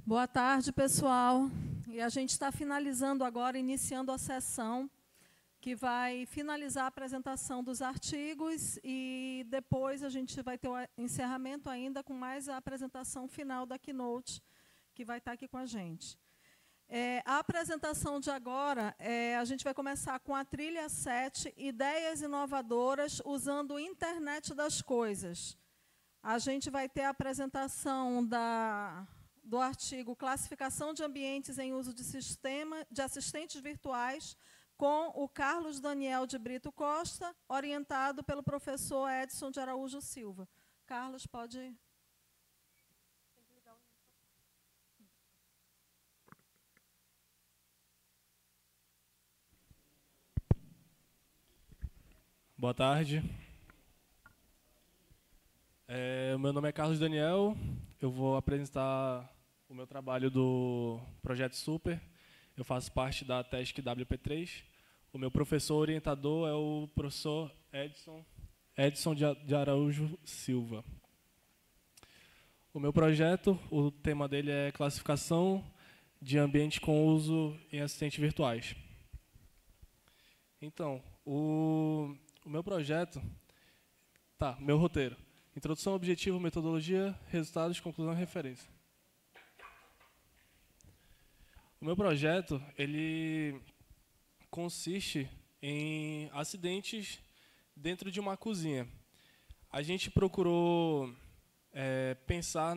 Boa tarde, pessoal. E a gente está finalizando agora, iniciando a sessão, que vai finalizar a apresentação dos artigos e depois a gente vai ter o encerramento ainda com mais a apresentação final da Keynote, que vai estar aqui com a gente. A apresentação de agora, a gente vai começar com a trilha 7, Ideias Inovadoras usando a Internet das Coisas. A gente vai ter a apresentação do artigo Classificação de Ambientes em Uso de Assistentes Virtuais, com o Carlos Daniel de Brito Costa, orientado pelo professor Edson de Araújo Silva. Carlos, pode... Boa tarde. Meu nome é Carlos Daniel, eu vou apresentar o meu trabalho do Projeto Super. Eu faço parte da TESC WP3. O meu professor orientador é o professor Edson de Araújo Silva. O meu projeto, o tema dele é classificação de ambiente com uso em assistentes virtuais. Então, o meu projeto, meu roteiro. Introdução, objetivo, metodologia, resultados, conclusão e referência. O meu projeto, ele consiste em acidentes dentro de uma cozinha. A gente procurou pensar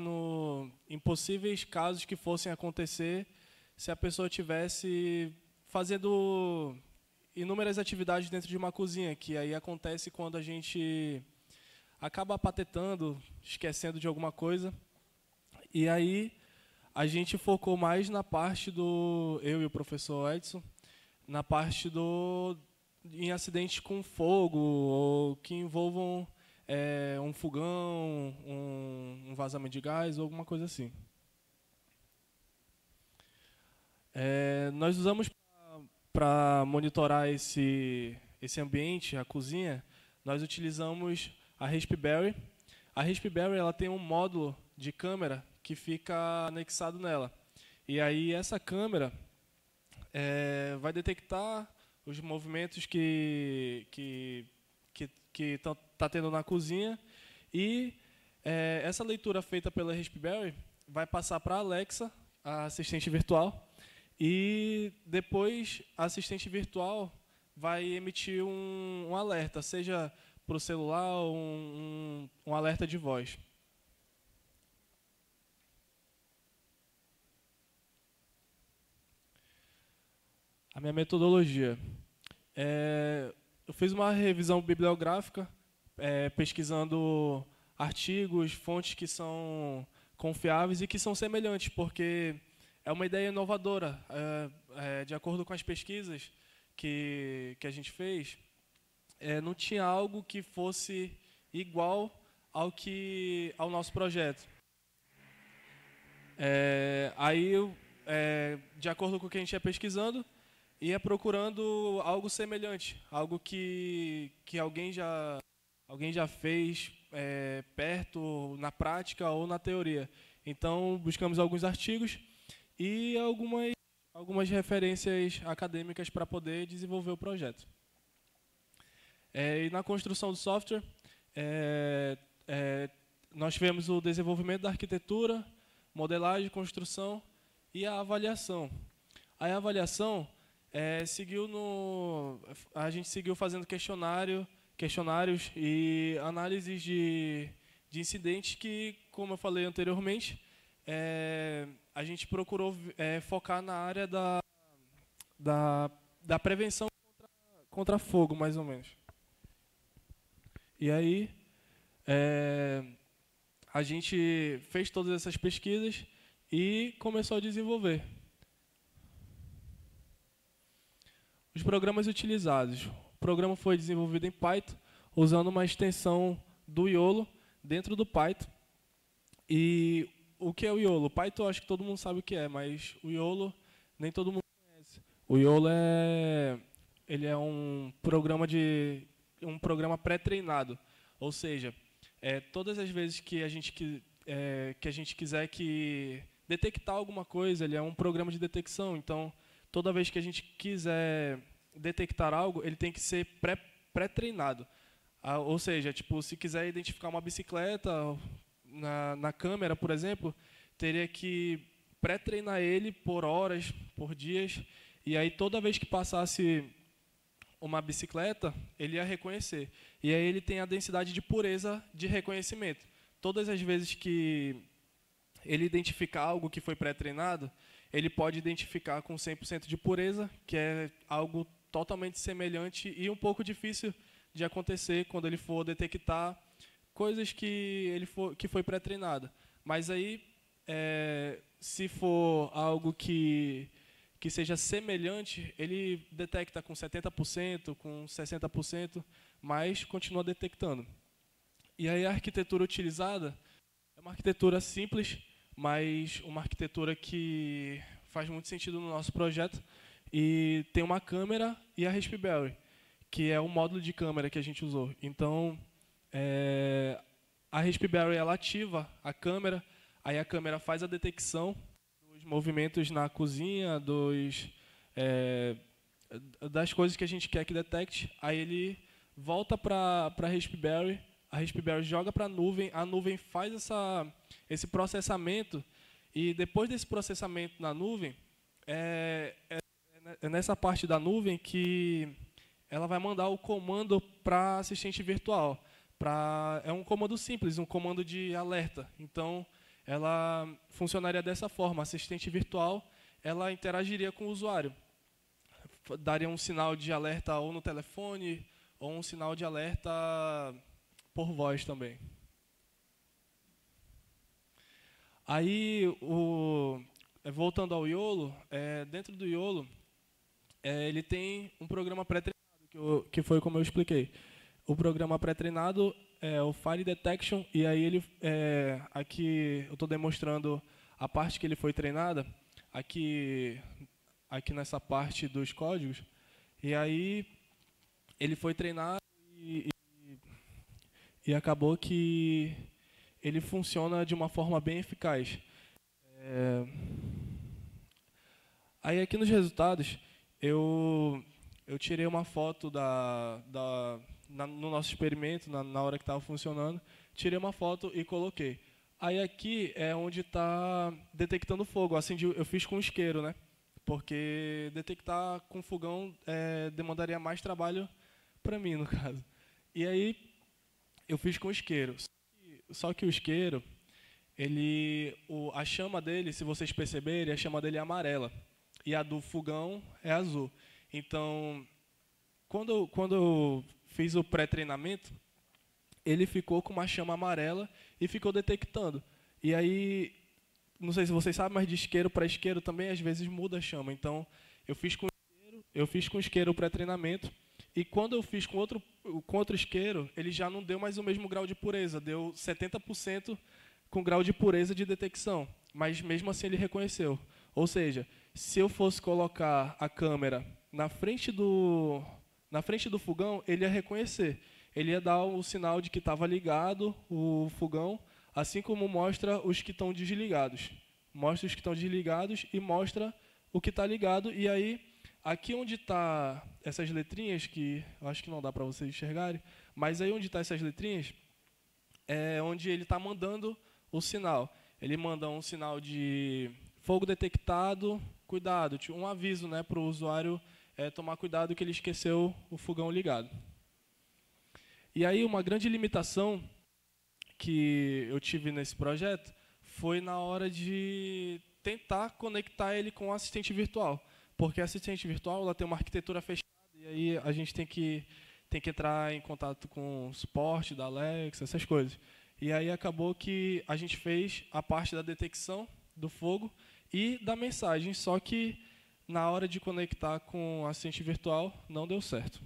em possíveis casos que fossem acontecer se a pessoa estivesse fazendo inúmeras atividades dentro de uma cozinha, que aí acontece quando a gente acaba apatetando, esquecendo de alguma coisa. E aí a gente focou mais na parte eu e o professor Edson, na parte em acidentes com fogo, ou que envolvam um fogão, um vazamento de gás, ou alguma coisa assim. Nós usamos para monitorar esse ambiente, a cozinha, nós utilizamos a Raspberry. A Raspberry ela tem um módulo de câmera que fica anexado nela. E aí essa câmera vai detectar os movimentos que está tendo na cozinha. E essa leitura feita pela Raspberry vai passar para a Alexa, a assistente virtual. E depois a assistente virtual vai emitir um alerta, seja para o celular ou um alerta de voz. A minha metodologia. Eu fiz uma revisão bibliográfica, pesquisando artigos, fontes que são confiáveis e que são semelhantes, porque é uma ideia inovadora. De acordo com as pesquisas que a gente fez, não tinha algo que fosse igual ao nosso projeto. Aí, de acordo com o que a gente ia pesquisando, ia procurando algo semelhante, algo que alguém já fez perto, na prática ou na teoria. Então, buscamos alguns artigos e algumas referências acadêmicas para poder desenvolver o projeto. E na construção do software, nós tivemos o desenvolvimento da arquitetura, modelagem, construção e a avaliação. A avaliação a gente seguiu fazendo questionários e análises de incidentes que, como eu falei anteriormente, a gente procurou focar na área da prevenção contra fogo, mais ou menos. E aí, a gente fez todas essas pesquisas e começou a desenvolver. Os programas utilizados. O programa foi desenvolvido em Python, usando uma extensão do YOLO dentro do Python. E o que é o YOLO? O Python acho que todo mundo sabe o que é, mas o YOLO nem todo mundo conhece. O YOLO ele é um programa pré-treinado, ou seja, todas as vezes que a gente quiser que detectar alguma coisa, ele é um programa de detecção. Então, toda vez que a gente quiser detectar algo, ele tem que ser pré-treinado. Ou seja, tipo, se quiser identificar uma bicicleta na câmera, por exemplo, teria que pré-treinar ele por horas, por dias, e aí toda vez que passasse uma bicicleta, ele ia reconhecer. E aí ele tem a densidade de pureza de reconhecimento. Todas as vezes que ele identificar algo que foi pré-treinado, ele pode identificar com 100% de pureza, que é algo totalmente semelhante e um pouco difícil de acontecer quando ele for detectar coisas que foi pré-treinada. Mas aí, se for algo que seja semelhante, ele detecta com 70%, com 60%, mas continua detectando. E aí a arquitetura utilizada é uma arquitetura simples, mas uma arquitetura que faz muito sentido no nosso projeto. E tem uma câmera e a Raspberry, que é o módulo de câmera que a gente usou. Então, a Raspberry ela ativa a câmera, aí a câmera faz a detecção dos movimentos na cozinha, das coisas que a gente quer que detecte. Aí ele volta para a Raspberry, a Raspberry joga para a nuvem faz esse processamento, e depois desse processamento na nuvem, é nessa parte da nuvem que ela vai mandar o comando para assistente virtual. É um comando simples, um comando de alerta. Então, ela funcionaria dessa forma. A assistente virtual ela interagiria com o usuário. Daria um sinal de alerta ou no telefone, ou um sinal de alerta por voz também. Aí, voltando ao YOLO, dentro do YOLO, ele tem um programa pré-treinado, que foi como eu expliquei. O programa pré-treinado é o Fire Detection, e aí aqui eu estou demonstrando a parte que ele foi treinada, aqui nessa parte dos códigos, e aí ele foi treinado e acabou que ele funciona de uma forma bem eficaz. Aí aqui nos resultados, eu tirei uma foto no nosso experimento, na hora que estava funcionando, tirei uma foto e coloquei. Aí aqui é onde está detectando fogo. Eu fiz com isqueiro, né? Porque detectar com fogão demandaria mais trabalho para mim, no caso. E aí eu fiz com isqueiro. Só que o isqueiro, a chama dele, se vocês perceberem, a chama dele é amarela. E a do fogão é azul. Então, quando eu fiz o pré-treinamento, ele ficou com uma chama amarela e ficou detectando. E aí, não sei se vocês sabem, mas de isqueiro para isqueiro também às vezes muda a chama. Então, eu fiz com isqueiro o pré-treinamento, e quando eu fiz com outro isqueiro, ele já não deu mais o mesmo grau de pureza, deu 70% com grau de pureza de detecção, mas mesmo assim ele reconheceu. Ou seja, se eu fosse colocar a câmera na frente do fogão, ele ia reconhecer. Ele ia dar o sinal de que estava ligado o fogão, assim como mostra os que estão desligados. Mostra os que estão desligados e mostra o que está ligado. E aí, aqui onde está essas letrinhas, que eu acho que não dá para vocês enxergarem, mas aí onde está essas letrinhas, é onde ele está mandando o sinal. Ele manda um sinal de fogo detectado, cuidado, um aviso, né, para o usuário tomar cuidado que ele esqueceu o fogão ligado. E aí uma grande limitação que eu tive nesse projeto foi na hora de tentar conectar ele com o assistente virtual, porque a assistente virtual ela tem uma arquitetura fechada, e aí a gente tem que entrar em contato com o suporte da Alexa, essas coisas. E aí acabou que a gente fez a parte da detecção do fogo e da mensagem, só que na hora de conectar com o assistente virtual não deu certo.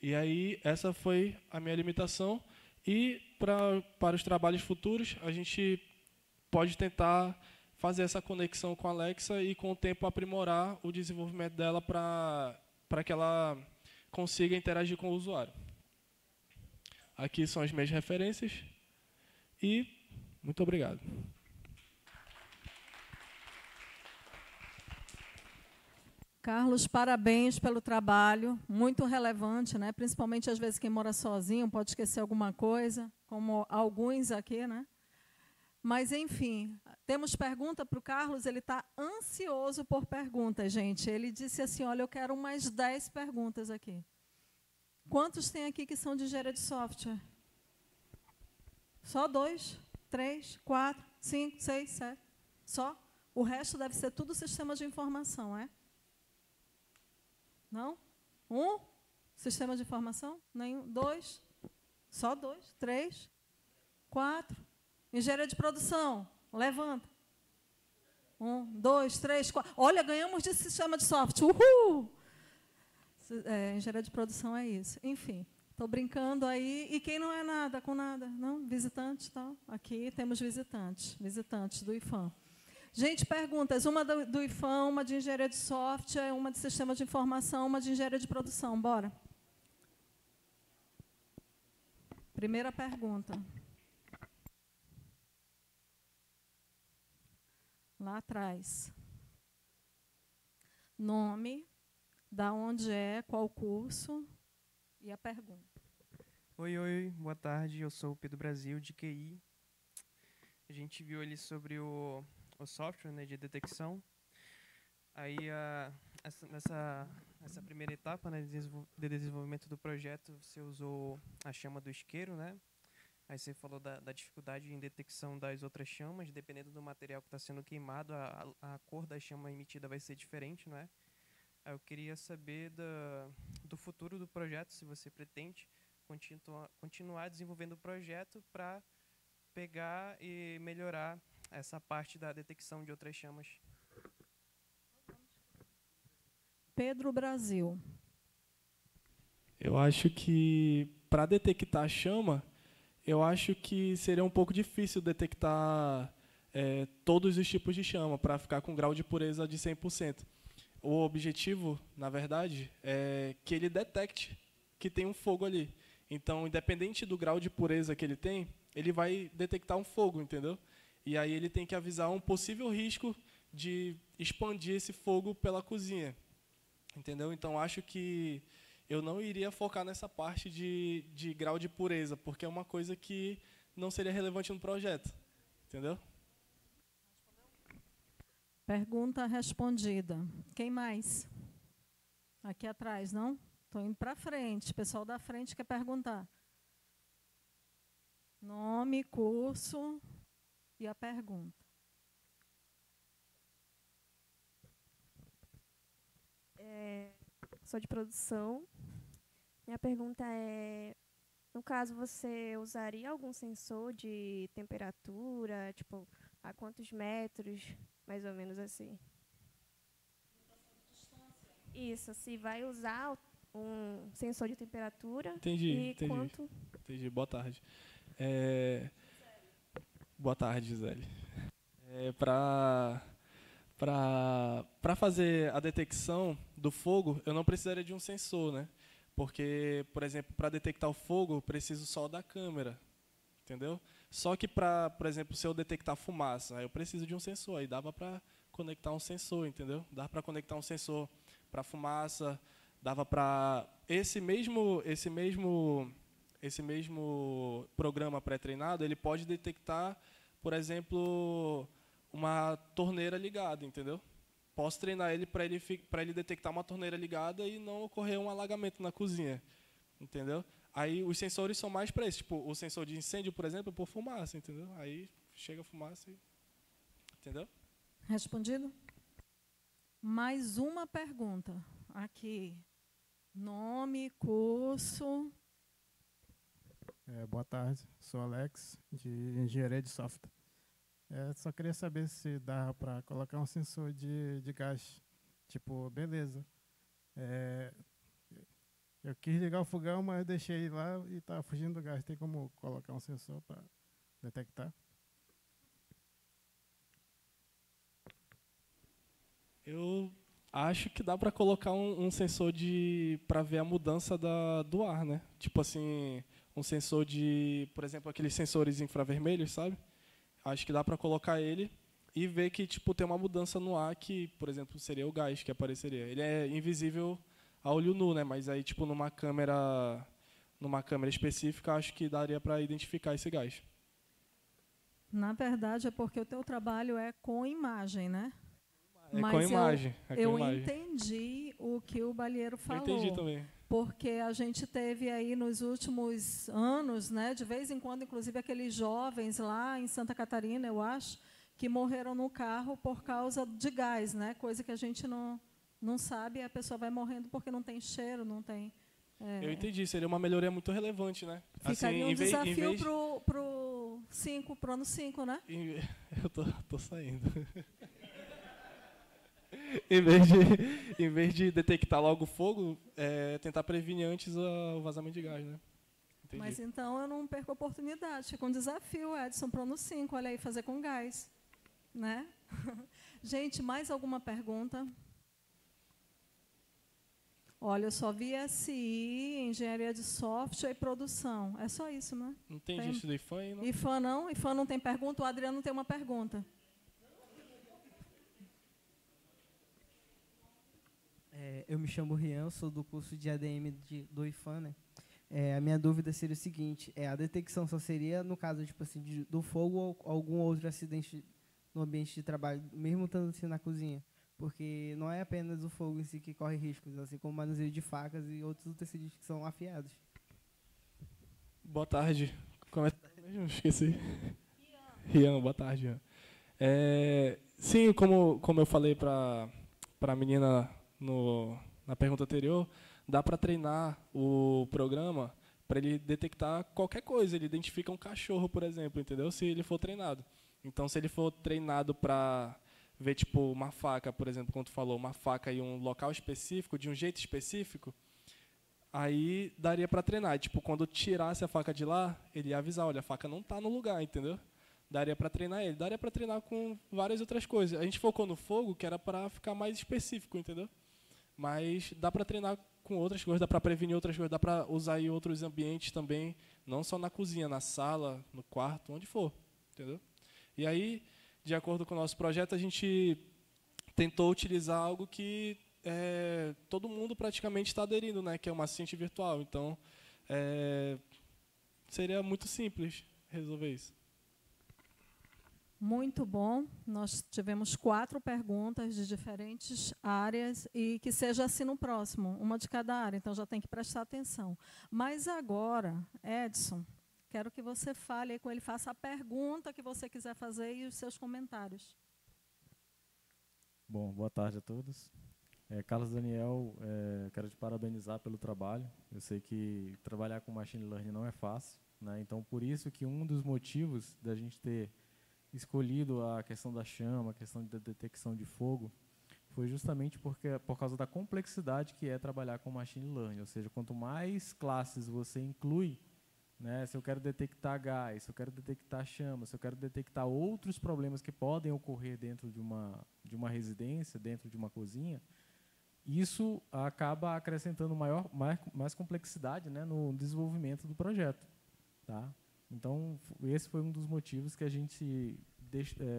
E aí essa foi a minha limitação, e para os trabalhos futuros a gente pode tentar fazer essa conexão com a Alexa e com o tempo aprimorar o desenvolvimento dela para que ela consiga interagir com o usuário. Aqui são as minhas referências e muito obrigado. Carlos, parabéns pelo trabalho, muito relevante, né? Principalmente, às vezes, quem mora sozinho pode esquecer alguma coisa, como alguns aqui, né? Mas, enfim, temos pergunta para o Carlos, ele está ansioso por perguntas, gente. Ele disse assim, olha, eu quero umas 10 perguntas aqui. Quantos tem aqui que são de engenharia de software? Só 2, 3, 4, 5, 6, 7. Só? O resto deve ser tudo sistema de informação, é? Não? 1? Sistema de informação? Nenhum. 2? Só 2? 3? 4? Engenharia de produção? Levanta. 1, 2, 3, 4. Olha, ganhamos de sistema de software. Uhul! Engenharia de produção é isso. Enfim, estou brincando aí. E quem não é nada com nada? Não? Visitante? Tal. Aqui temos visitantes do IFAM. Gente, perguntas. Uma do IFAM, uma de engenharia de software, uma de sistema de informação, uma de engenharia de produção. Bora. Primeira pergunta. Lá atrás. Nome, da onde é, qual curso e a pergunta. Oi, boa tarde. Eu sou o Pedro Brasil, de QI. A gente viu ali sobre o software, né, de detecção. Aí, nessa primeira etapa, né, de desenvolvimento do projeto, você usou a chama do isqueiro, né? Aí você falou da dificuldade em detecção das outras chamas, dependendo do material que está sendo queimado, a cor da chama emitida vai ser diferente, não é? Aí eu queria saber do futuro do projeto, se você pretende continuar desenvolvendo o projeto para pegar e melhorar essa parte da detecção de outras chamas. Pedro Brasil. Eu acho que, para detectar a chama, eu acho que seria um pouco difícil detectar todos os tipos de chama, para ficar com grau de pureza de 100%. O objetivo, na verdade, é que ele detecte que tem um fogo ali. Então, independente do grau de pureza que ele tem, ele vai detectar um fogo, entendeu? E aí ele tem que avisar um possível risco de expandir esse fogo pela cozinha, entendeu? Então, acho que eu não iria focar nessa parte de grau de pureza, porque é uma coisa que não seria relevante no projeto, entendeu? Pergunta respondida. Quem mais? Aqui atrás, não? Estou indo para frente. O pessoal da frente quer perguntar. Nome, curso e a pergunta. Sou de produção. Minha pergunta é, no caso, você usaria algum sensor de temperatura, tipo, a quantos metros, mais ou menos assim? Isso, se vai usar um sensor de temperatura. Entendi. Quanto? Entendi, boa tarde. Boa tarde, Gisele. Para fazer a detecção do fogo, eu não precisaria de um sensor, né? Porque, por exemplo, para detectar o fogo, eu preciso só da câmera, entendeu? Só que para, por exemplo, se eu detectar fumaça, eu preciso de um sensor. Aí dava para conectar um sensor, entendeu? Dava para conectar um sensor para fumaça, dava para esse mesmo programa pré-treinado, ele pode detectar, por exemplo, uma torneira ligada, entendeu? Posso treinar ele para ele detectar uma torneira ligada e não ocorrer um alagamento na cozinha, entendeu? Aí os sensores são mais para isso, tipo, o sensor de incêndio, por exemplo, é por fumaça, entendeu? Aí chega a fumaça, entendeu? Respondido? Mais uma pergunta. Aqui. Nome, curso. Boa tarde, sou Alex, de engenharia de software. Só queria saber se dá para colocar um sensor de gás. Tipo, beleza. Eu quis ligar o fogão, mas deixei lá e estava fugindo do gás. Tem como colocar um sensor para detectar? Eu acho que dá para colocar um sensor para ver a mudança do ar, né? Tipo assim, um sensor por exemplo, aqueles sensores infravermelhos, sabe? Acho que dá para colocar ele e ver que tipo tem uma mudança no ar que, por exemplo, seria o gás que apareceria. Ele é invisível a olho nu, né? Mas aí tipo numa câmera específica, acho que daria para identificar esse gás. Na verdade, é porque o teu trabalho é com imagem, né? É Mas com imagem. eu entendi o que o Balheiro falou. Eu entendi também. Porque a gente teve aí nos últimos anos, né, de vez em quando, inclusive aqueles jovens lá em Santa Catarina, eu acho, que morreram no carro por causa de gás, né? Coisa que a gente não sabe, e a pessoa vai morrendo porque não tem cheiro, não tem... Eu entendi, seria uma melhoria muito relevante, né? Ficaria um desafio para o ano 5, né? Eu tô saindo. em vez de detectar logo o fogo, tentar prevenir antes o vazamento de gás, né? Entendi. Mas então eu não perco a oportunidade. Fica um desafio, Edson, para o ano 5, olha aí, fazer com gás. Né? Gente, mais alguma pergunta? Olha, eu só vi SI, engenharia de software e produção. É só isso, né? Não tem gente do IFAM aí, não? IFAM não? IFAM não tem pergunta? O Adriano tem uma pergunta. Eu me chamo Rian, sou do curso de ADM do IFAM, né? A minha dúvida seria o seguinte, a detecção só seria no caso tipo assim, do fogo ou algum outro acidente no ambiente de trabalho, mesmo estando assim na cozinha? Porque não é apenas o fogo em si que corre riscos, assim como o manuseio de facas e outros utensílios que são afiados. Boa tarde. Como é que mesmo? Esqueci. Rian, boa tarde, Rian. Sim, como eu falei para a menina na pergunta anterior, dá para treinar o programa para ele detectar qualquer coisa. Ele identifica um cachorro, por exemplo, entendeu? Se ele for treinado. Então, se ele for treinado para ver tipo uma faca, por exemplo, como tu falou, uma faca em um local específico, de um jeito específico, aí daria para treinar. Tipo, quando tirasse a faca de lá, ele ia avisar, olha, a faca não está no lugar, entendeu? Daria para treinar ele. Daria para treinar com várias outras coisas. A gente focou no fogo, que era para ficar mais específico, entendeu? Mas dá para treinar com outras coisas, dá para prevenir outras coisas, dá para usar em outros ambientes também, não só na cozinha, na sala, no quarto, onde for, entendeu? E aí, de acordo com o nosso projeto, a gente tentou utilizar algo que todo mundo praticamente está aderindo, né, que é uma assistente virtual. Então, seria muito simples resolver isso. Muito bom. Nós tivemos 4 perguntas de diferentes áreas e que seja assim no próximo, uma de cada área, então já tem que prestar atenção. Mas agora, Edson, quero que você fale aí com ele, faça a pergunta que você quiser fazer e os seus comentários. Bom, boa tarde a todos. Carlos Daniel, quero te parabenizar pelo trabalho. Eu sei que trabalhar com Machine Learning não é fácil, né? Então, por isso que um dos motivos da gente ter escolhido a questão da chama, a questão da detecção de fogo, foi justamente por causa da complexidade que é trabalhar com Machine Learning. Ou seja, quanto mais classes você inclui, né, se eu quero detectar gás, se eu quero detectar chama, se eu quero detectar outros problemas que podem ocorrer dentro de uma residência, dentro de uma cozinha, isso acaba acrescentando mais complexidade, né, no desenvolvimento do projeto. Tá? Então, esse foi um dos motivos que a gente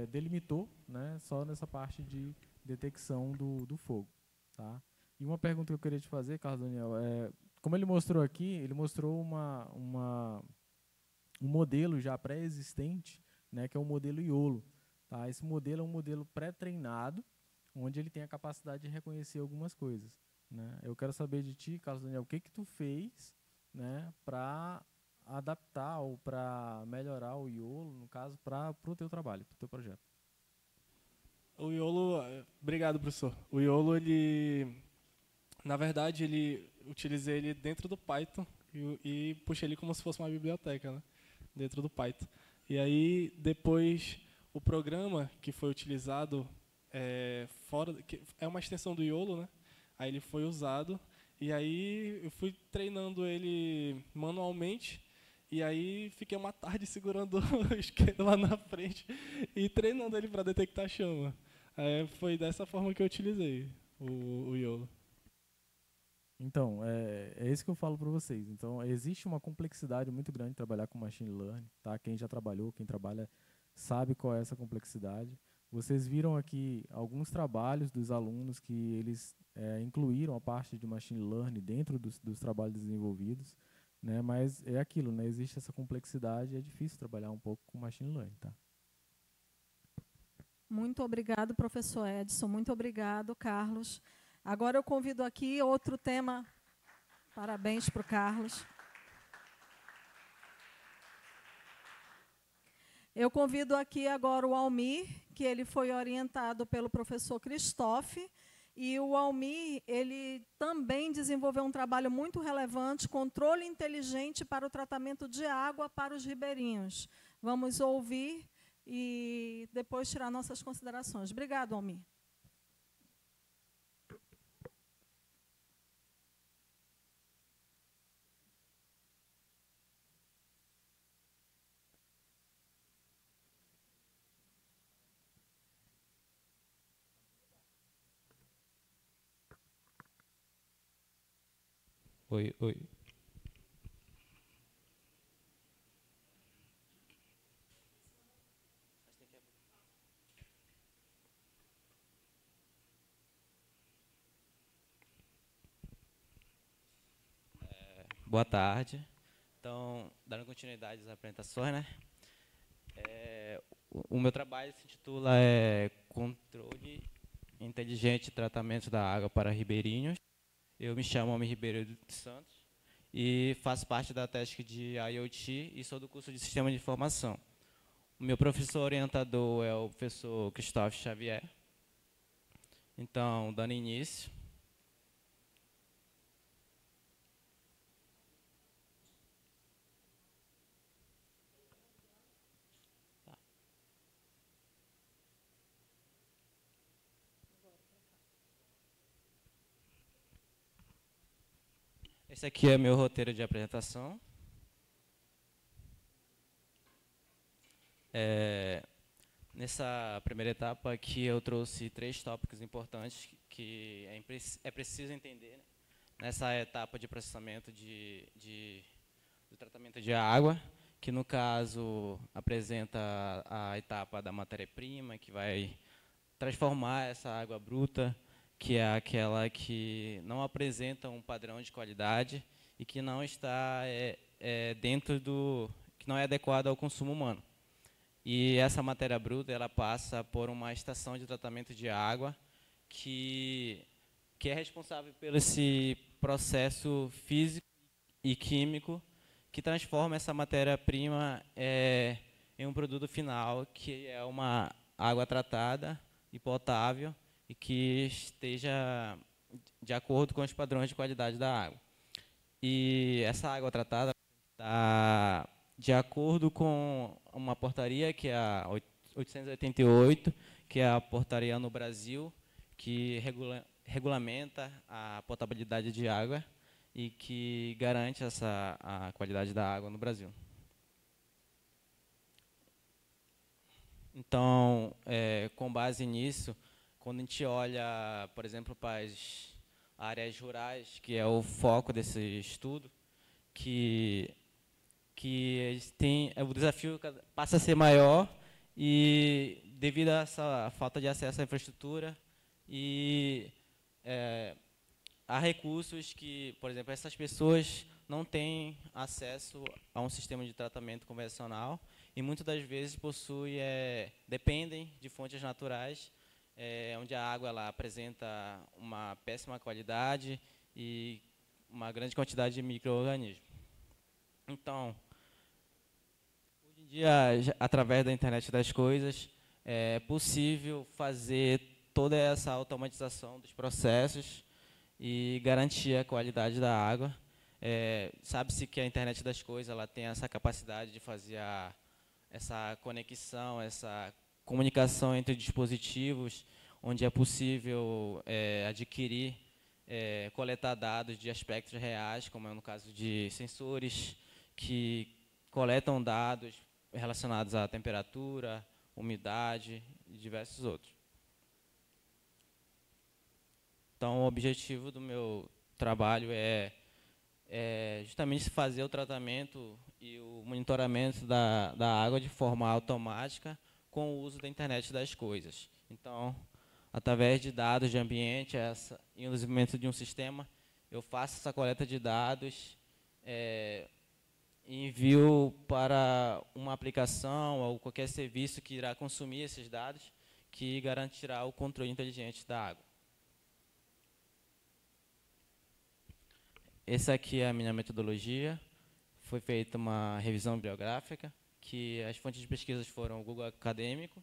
delimitou, né, só nessa parte de detecção do fogo. Tá? E uma pergunta que eu queria te fazer, Carlos Daniel, como ele mostrou aqui, ele mostrou um modelo já pré-existente, né, que é o modelo IOLO. Tá? Esse modelo é um modelo pré-treinado, onde ele tem a capacidade de reconhecer algumas coisas. Né? Eu quero saber de ti, Carlos Daniel, o que tu fez, né, para adaptar ou para melhorar o IOLO, no caso, para o teu trabalho, para o teu projeto. O IOLO, obrigado, professor. O IOLO, na verdade, utilizei ele dentro do Python e puxei ele como se fosse uma biblioteca, né, dentro do Python. E aí, depois, o programa que foi utilizado é uma extensão do IOLO, né? Aí ele foi usado e aí eu fui treinando ele manualmente. E aí fiquei uma tarde segurando o isqueiro lá na frente e treinando ele para detectar chama. Foi dessa forma que eu utilizei o IOLO. Então, é isso que eu falo para vocês. Então, existe uma complexidade muito grande de trabalhar com Machine Learning. Tá? Quem já trabalhou, quem trabalha, sabe qual é essa complexidade. vocês viram aqui alguns trabalhos dos alunos que eles incluíram a parte de machine learning dentro dos trabalhos desenvolvidos, né? Mas é aquilo, né? Existe essa complexidade e é difícil trabalhar um pouco com machine learning, tá? Muito obrigado, professor Edson. Muito obrigado, Carlos. Agora eu convido aqui outro tema. Parabéns para o Carlos. Eu convido aqui agora o Almir, que ele foi orientado pelo professor Christophe, e o Almir, ele também desenvolveu um trabalho muito relevante, controle inteligente para o tratamento de água para os ribeirinhos. Vamos ouvir e depois tirar nossas considerações. Obrigado, Almir. Oi. Boa tarde. Então, dando continuidade às apresentações, né? O meu trabalho se intitula Controle Inteligente de Tratamento da Água para Ribeirinhos. Eu me chamo Almir Ribeiro dos Santos e faço parte da task de IoT e sou do curso de Sistema de Informação. O meu professor orientador é o professor Christophe Xavier. Então, dando início. Esse aqui é meu roteiro de apresentação. Nessa primeira etapa aqui eu trouxe 3 tópicos importantes que é preciso entender, né, nessa etapa de processamento do tratamento de água, que no caso apresenta a etapa da matéria-prima, que vai transformar essa água bruta, que é aquela que não apresenta um padrão de qualidade e que não está que não é adequado ao consumo humano. E essa matéria bruta, ela passa por uma estação de tratamento de água que é responsável pelo esse processo físico e químico que transforma essa matéria-prima em um produto final, que é uma água tratada e potável e que esteja de acordo com os padrões de qualidade da água. E essa água tratada está de acordo com uma portaria, que é a 888, que é a portaria no Brasil, que regulamenta a potabilidade de água e que garante a qualidade da água no Brasil. Então, com base nisso, quando a gente olha, por exemplo, para as áreas rurais, que é o foco desse estudo, o desafio passa a ser maior e devido a essa falta de acesso à infraestrutura e há recursos que, por exemplo, essas pessoas não têm acesso a um sistema de tratamento convencional e muitas das vezes dependem de fontes naturais, onde a água ela apresenta uma péssima qualidade e uma grande quantidade de micro-organismos. Então, hoje em dia, através da internet das coisas, é possível fazer toda essa automatização dos processos e garantir a qualidade da água. Sabe-se que a internet das coisas ela tem essa capacidade de fazer essa conexão, essa comunicação entre dispositivos, onde é possível adquirir, coletar dados de aspectos reais, como é no caso de sensores, que coletam dados relacionados à temperatura, umidade e diversos outros. Então, o objetivo do meu trabalho é justamente fazer o tratamento e o monitoramento da água de forma automática, com o uso da internet das coisas. Então, através de dados de ambiente e o desenvolvimento de um sistema, eu faço essa coleta de dados, e envio para uma aplicação ou qualquer serviço que irá consumir esses dados, que garantirá o controle inteligente da água. Essa aqui é a minha metodologia. Foi feita uma revisão bibliográfica, que as fontes de pesquisas foram o Google Acadêmico,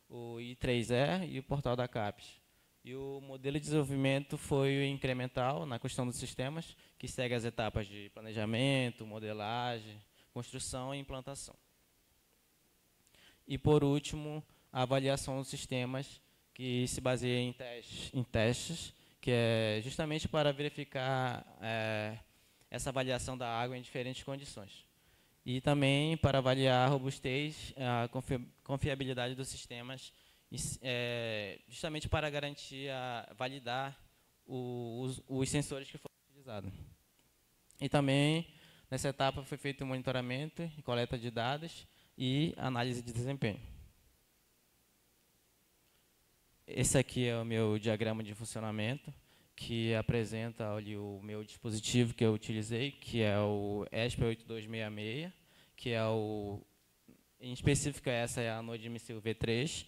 o I3E e o portal da CAPES. E o modelo de desenvolvimento foi o incremental na construção dos sistemas, que segue as etapas de planejamento, modelagem, construção e implantação. E, por último, a avaliação dos sistemas, que se baseia em testes, que é justamente para verificar essa avaliação da água em diferentes condições. E também para avaliar a robustez, a confiabilidade dos sistemas, justamente para garantir, validar os sensores que foram utilizados. E também, nessa etapa, foi feito o monitoramento e coleta de dados e análise de desempenho. Esse aqui é o meu diagrama de funcionamento, que apresenta ali o meu dispositivo que eu utilizei, que é o ESP8266, que é em específico essa é a NodeMCU V3,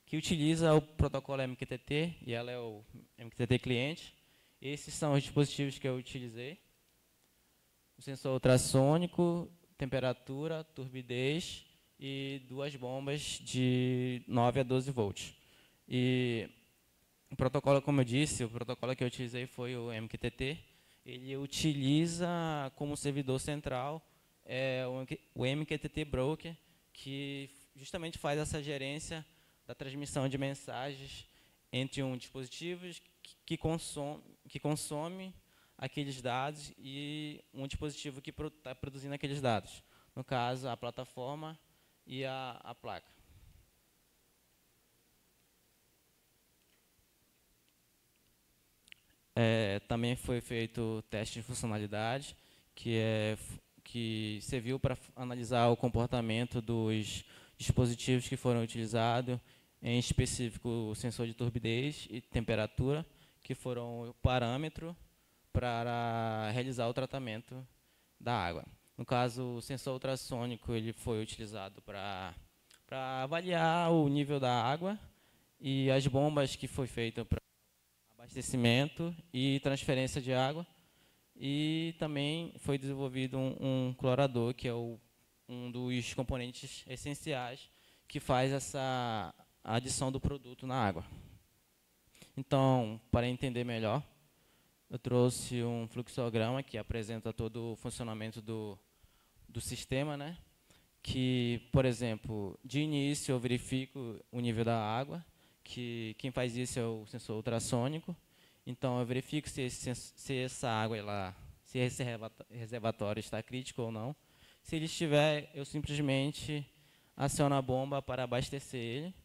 que utiliza o protocolo MQTT, e ela é o MQTT cliente. Esses são os dispositivos que eu utilizei. O sensor ultrassônico, temperatura, turbidez e 2 bombas de 9 a 12 volts. E o protocolo, como eu disse, o protocolo que eu utilizei foi o MQTT. Ele utiliza como servidor central o MQTT Broker, que justamente faz essa gerência da transmissão de mensagens entre um dispositivo que consome aqueles dados e um dispositivo que está produzindo aqueles dados. No caso, a plataforma e a placa. Também foi feito teste de funcionalidade, que serviu para analisar o comportamento dos dispositivos que foram utilizados, em específico o sensor de turbidez e temperatura, que foram o parâmetro para realizar o tratamento da água. No caso, o sensor ultrassônico ele foi utilizado para avaliar o nível da água, e as bombas que foi feita para abastecimento e transferência de água. E também foi desenvolvido um clorador, que é um dos componentes essenciais que faz essa adição do produto na água. Então, para entender melhor, eu trouxe um fluxograma que apresenta todo o funcionamento do sistema, né? Que, por exemplo, de início eu verifico o nível da água, que quem faz isso é o sensor ultrassônico. Então, eu verifico se essa água, se esse reservatório está crítico ou não. Se ele estiver, eu simplesmente aciono a bomba para abastecer ele.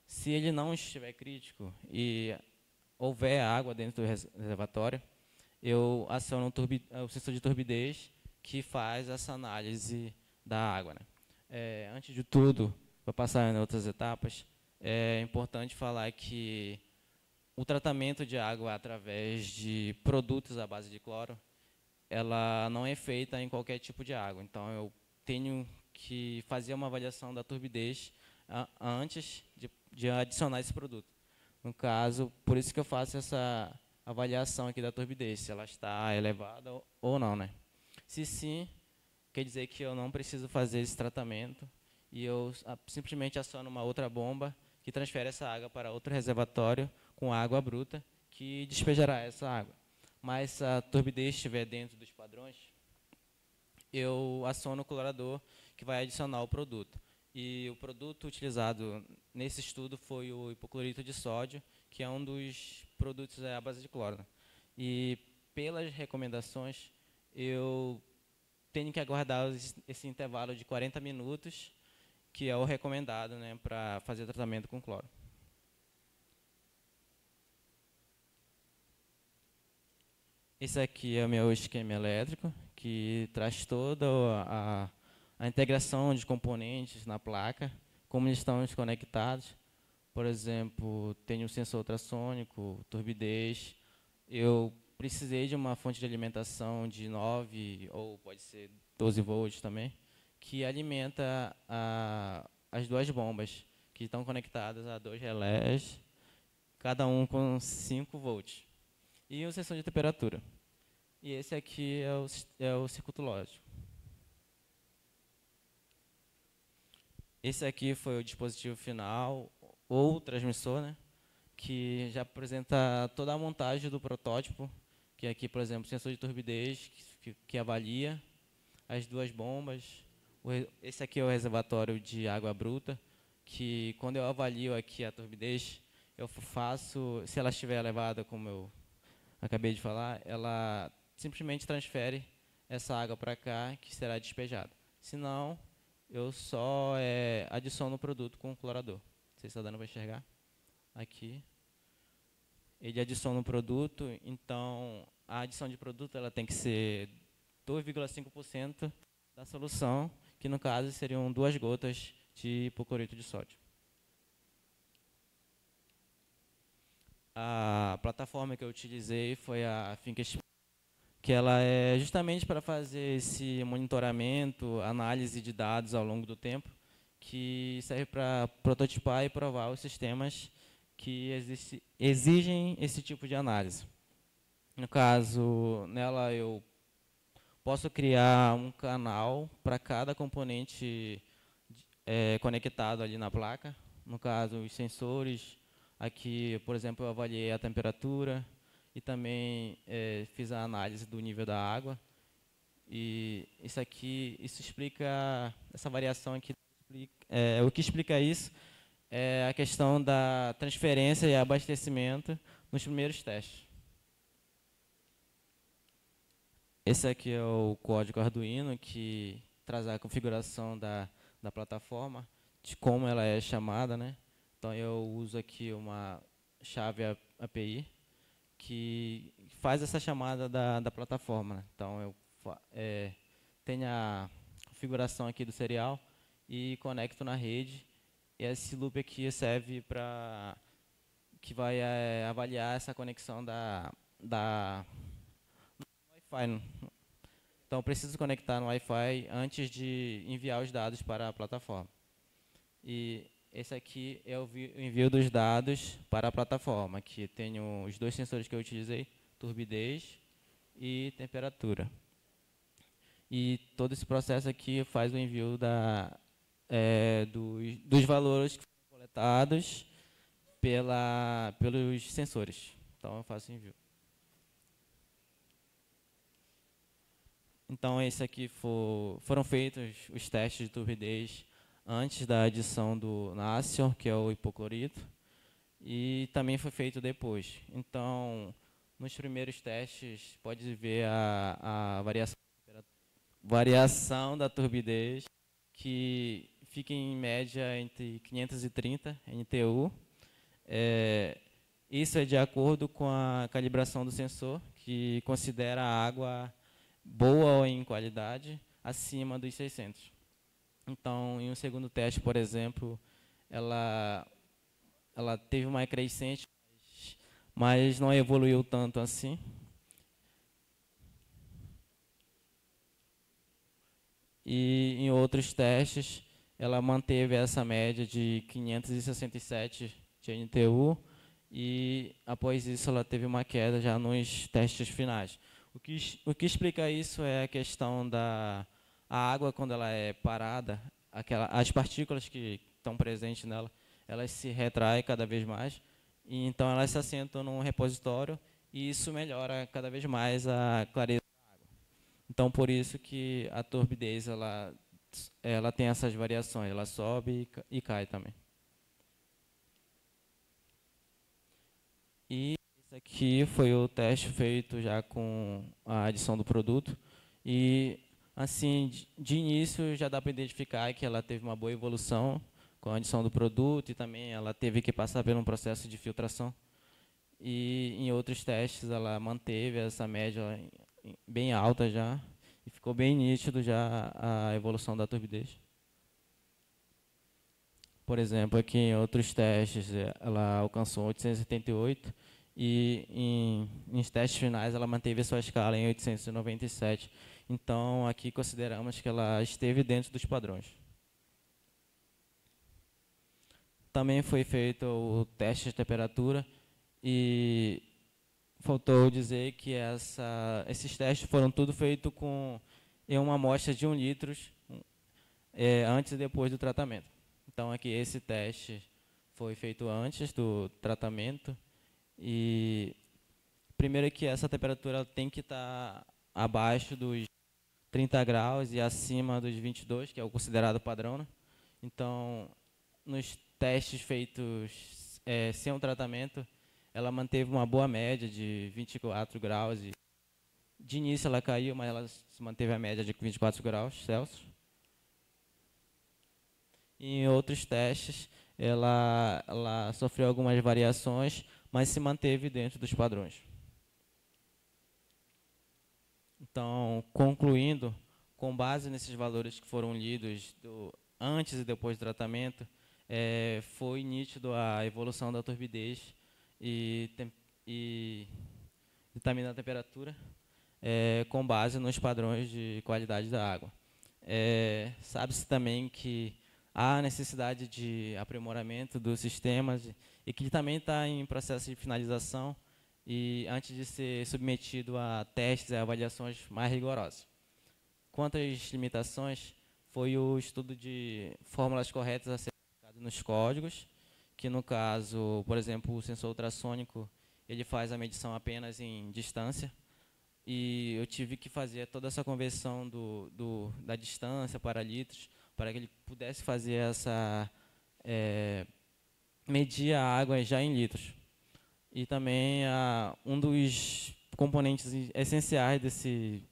Se ele não estiver crítico e houver água dentro do reservatório, eu aciono o sensor de turbidez, que faz essa análise da água, né? Antes de tudo, para passar em outras etapas, é importante falar que o tratamento de água através de produtos à base de cloro, ela não é feita em qualquer tipo de água. Então, eu tenho que fazer uma avaliação da turbidez antes de adicionar esse produto. No caso, por isso que eu faço essa avaliação aqui da turbidez, se ela está elevada ou não, né? Se sim, quer dizer que eu não preciso fazer esse tratamento e eu simplesmente aciono uma outra bomba que transfere essa água para outro reservatório com água bruta, que despejará essa água. Mas se a turbidez estiver dentro dos padrões, eu aciono o clorador, que vai adicionar o produto. E o produto utilizado nesse estudo foi o hipoclorito de sódio, que é um dos produtos à base de cloro. E pelas recomendações, eu tenho que aguardar esse intervalo de 40 minutos, que é o recomendado, né, para fazer tratamento com cloro. Esse aqui é o meu esquema elétrico, que traz toda a integração de componentes na placa, como eles estão conectados. Por exemplo, tem um sensor ultrassônico, turbidez. Eu precisei de uma fonte de alimentação de 9 ou pode ser 12 volts também, que alimenta as duas bombas, que estão conectadas a 2 relés, cada um com 5 volts. E um sensor de temperatura. E esse aqui é o circuito lógico. Esse aqui foi o dispositivo final, ou transmissor, né, que já apresenta toda a montagem do protótipo, que aqui, por exemplo, sensor de turbidez, que avalia as duas bombas. Esse aqui é o reservatório de água bruta, que quando eu avalio aqui a turbidez, eu faço, se ela estiver elevada, como eu acabei de falar, ela simplesmente transfere essa água para cá, que será despejada. Se não, eu só adiciono o produto com o clorador. Não sei se está dando para enxergar. Aqui. Ele adiciona o produto, então a adição de produto ela tem que ser 2,5% da solução, que no caso seriam 2 gotas de hipoclorito de sódio. A plataforma que eu utilizei foi a ThinkSpeed, que ela é justamente para fazer esse monitoramento, análise de dados ao longo do tempo, que serve para prototipar e provar os sistemas que exigem esse tipo de análise. No caso, nela eu posso criar um canal para cada componente conectado ali na placa. No caso, os sensores. Aqui, por exemplo, eu avaliei a temperatura e também fiz a análise do nível da água. E isso explica, essa variação aqui, o que explica isso é a questão da transferência e abastecimento nos primeiros testes. Esse aqui é o código Arduino, que traz a configuração da plataforma, de como ela é chamada, né? Então, eu uso aqui uma chave API, que faz essa chamada da plataforma, né? Então, eu tenho a configuração aqui do serial e conecto na rede. E esse loop aqui serve para que vai avaliar essa conexão da Wi-Fi. Então, eu preciso conectar no Wi-Fi antes de enviar os dados para a plataforma. E esse aqui é o envio dos dados para a plataforma, que tenho os 2 sensores que eu utilizei, turbidez e temperatura. E todo esse processo aqui faz o envio dos valores que foram coletados pelos sensores. Então, eu faço o envio. Então, esse aqui foram feitos os testes de turbidez antes da adição do nácio, que é o hipoclorito, e também foi feito depois. Então, nos primeiros testes, pode ver a variação da turbidez, que fica em média entre 530 NTU. Isso é de acordo com a calibração do sensor, que considera a água boa em qualidade, acima dos 600. Então, em um segundo teste, por exemplo, ela teve uma crescente, mas não evoluiu tanto assim. E em outros testes, ela manteve essa média de 567 de NTU, e após isso ela teve uma queda já nos testes finais. O que explica isso é a questão da água, quando ela é parada, as partículas que estão presentes nela, elas se retraem cada vez mais, e então elas se assentam num repositório, e isso melhora cada vez mais a clareza da água. Então, por isso que a turbidez ela tem essas variações, ela sobe e cai também. E esse aqui foi o teste feito já com a adição do produto. E, assim, de início já dá para identificar que ela teve uma boa evolução com a adição do produto, e também ela teve que passar por um processo de filtração. E em outros testes ela manteve essa média bem alta já, e ficou bem nítido já a evolução da turbidez. Por exemplo, aqui em outros testes, ela alcançou 878 e em testes finais ela manteve a sua escala em 897. Então, aqui consideramos que ela esteve dentro dos padrões. Também foi feito o teste de temperatura e faltou dizer que esses testes foram tudo feitos em uma amostra de 1 litro antes e depois do tratamento. Então, aqui esse teste foi feito antes do tratamento. E primeiro que essa temperatura tem que estar abaixo dos 30 graus e acima dos 22, que é o considerado padrão, né? Então, nos testes feitos sem o tratamento, ela manteve uma boa média de 24 graus. E de início ela caiu, mas ela se manteve a média de 24 graus Celsius. Em outros testes, ela sofreu algumas variações, mas se manteve dentro dos padrões. Então, concluindo, com base nesses valores que foram lidos antes e depois do tratamento, foi nítido a evolução da turbidez e vitamina da temperatura com base nos padrões de qualidade da água. Sabe-se também que há necessidade de aprimoramento dos sistemas e que também está em processo de finalização e antes de ser submetido a testes e avaliações mais rigorosas. Quanto às limitações, foi o estudo de fórmulas corretas a ser aplicado nos códigos, que no caso, por exemplo, o sensor ultrassônico, ele faz a medição apenas em distância, e eu tive que fazer toda essa conversão da distância para litros, para que ele pudesse fazer medir a água já em litros. E também um dos componentes essenciais desse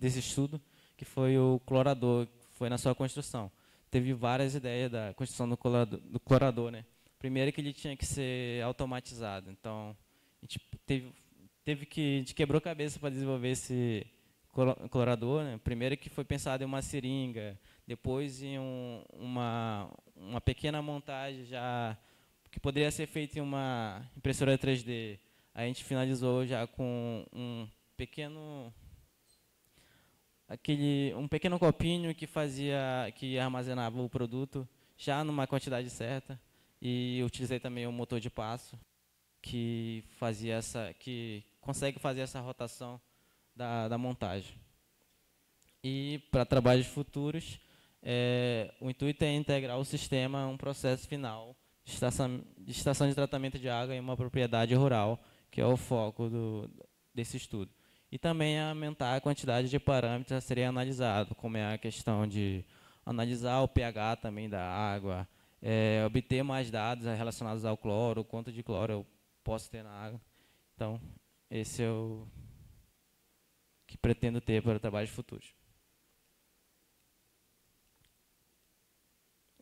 estudo, que foi o clorador, que foi na sua construção. Teve várias ideias da construção do clorador, né? Primeiro que ele tinha que ser automatizado. Então, a gente quebrou a cabeça para desenvolver esse clorador, né? Primeiro que foi pensado em uma seringa, depois em uma pequena montagem já que poderia ser feita em uma impressora 3D. A gente finalizou já com um pequeno copinho que armazenava o produto já numa quantidade certa, e utilizei também um motor de passo que consegue fazer essa rotação da montagem. E para trabalhos futuros, o intuito é integrar o sistema a um processo final de estação de tratamento de água em uma propriedade rural, que é o foco desse estudo. E também aumentar a quantidade de parâmetros a serem analisados, como é a questão de analisar o pH também da água, obter mais dados relacionados ao cloro, quanto de cloro eu posso ter na água. Então, esse é o que pretendo ter para trabalhos futuros.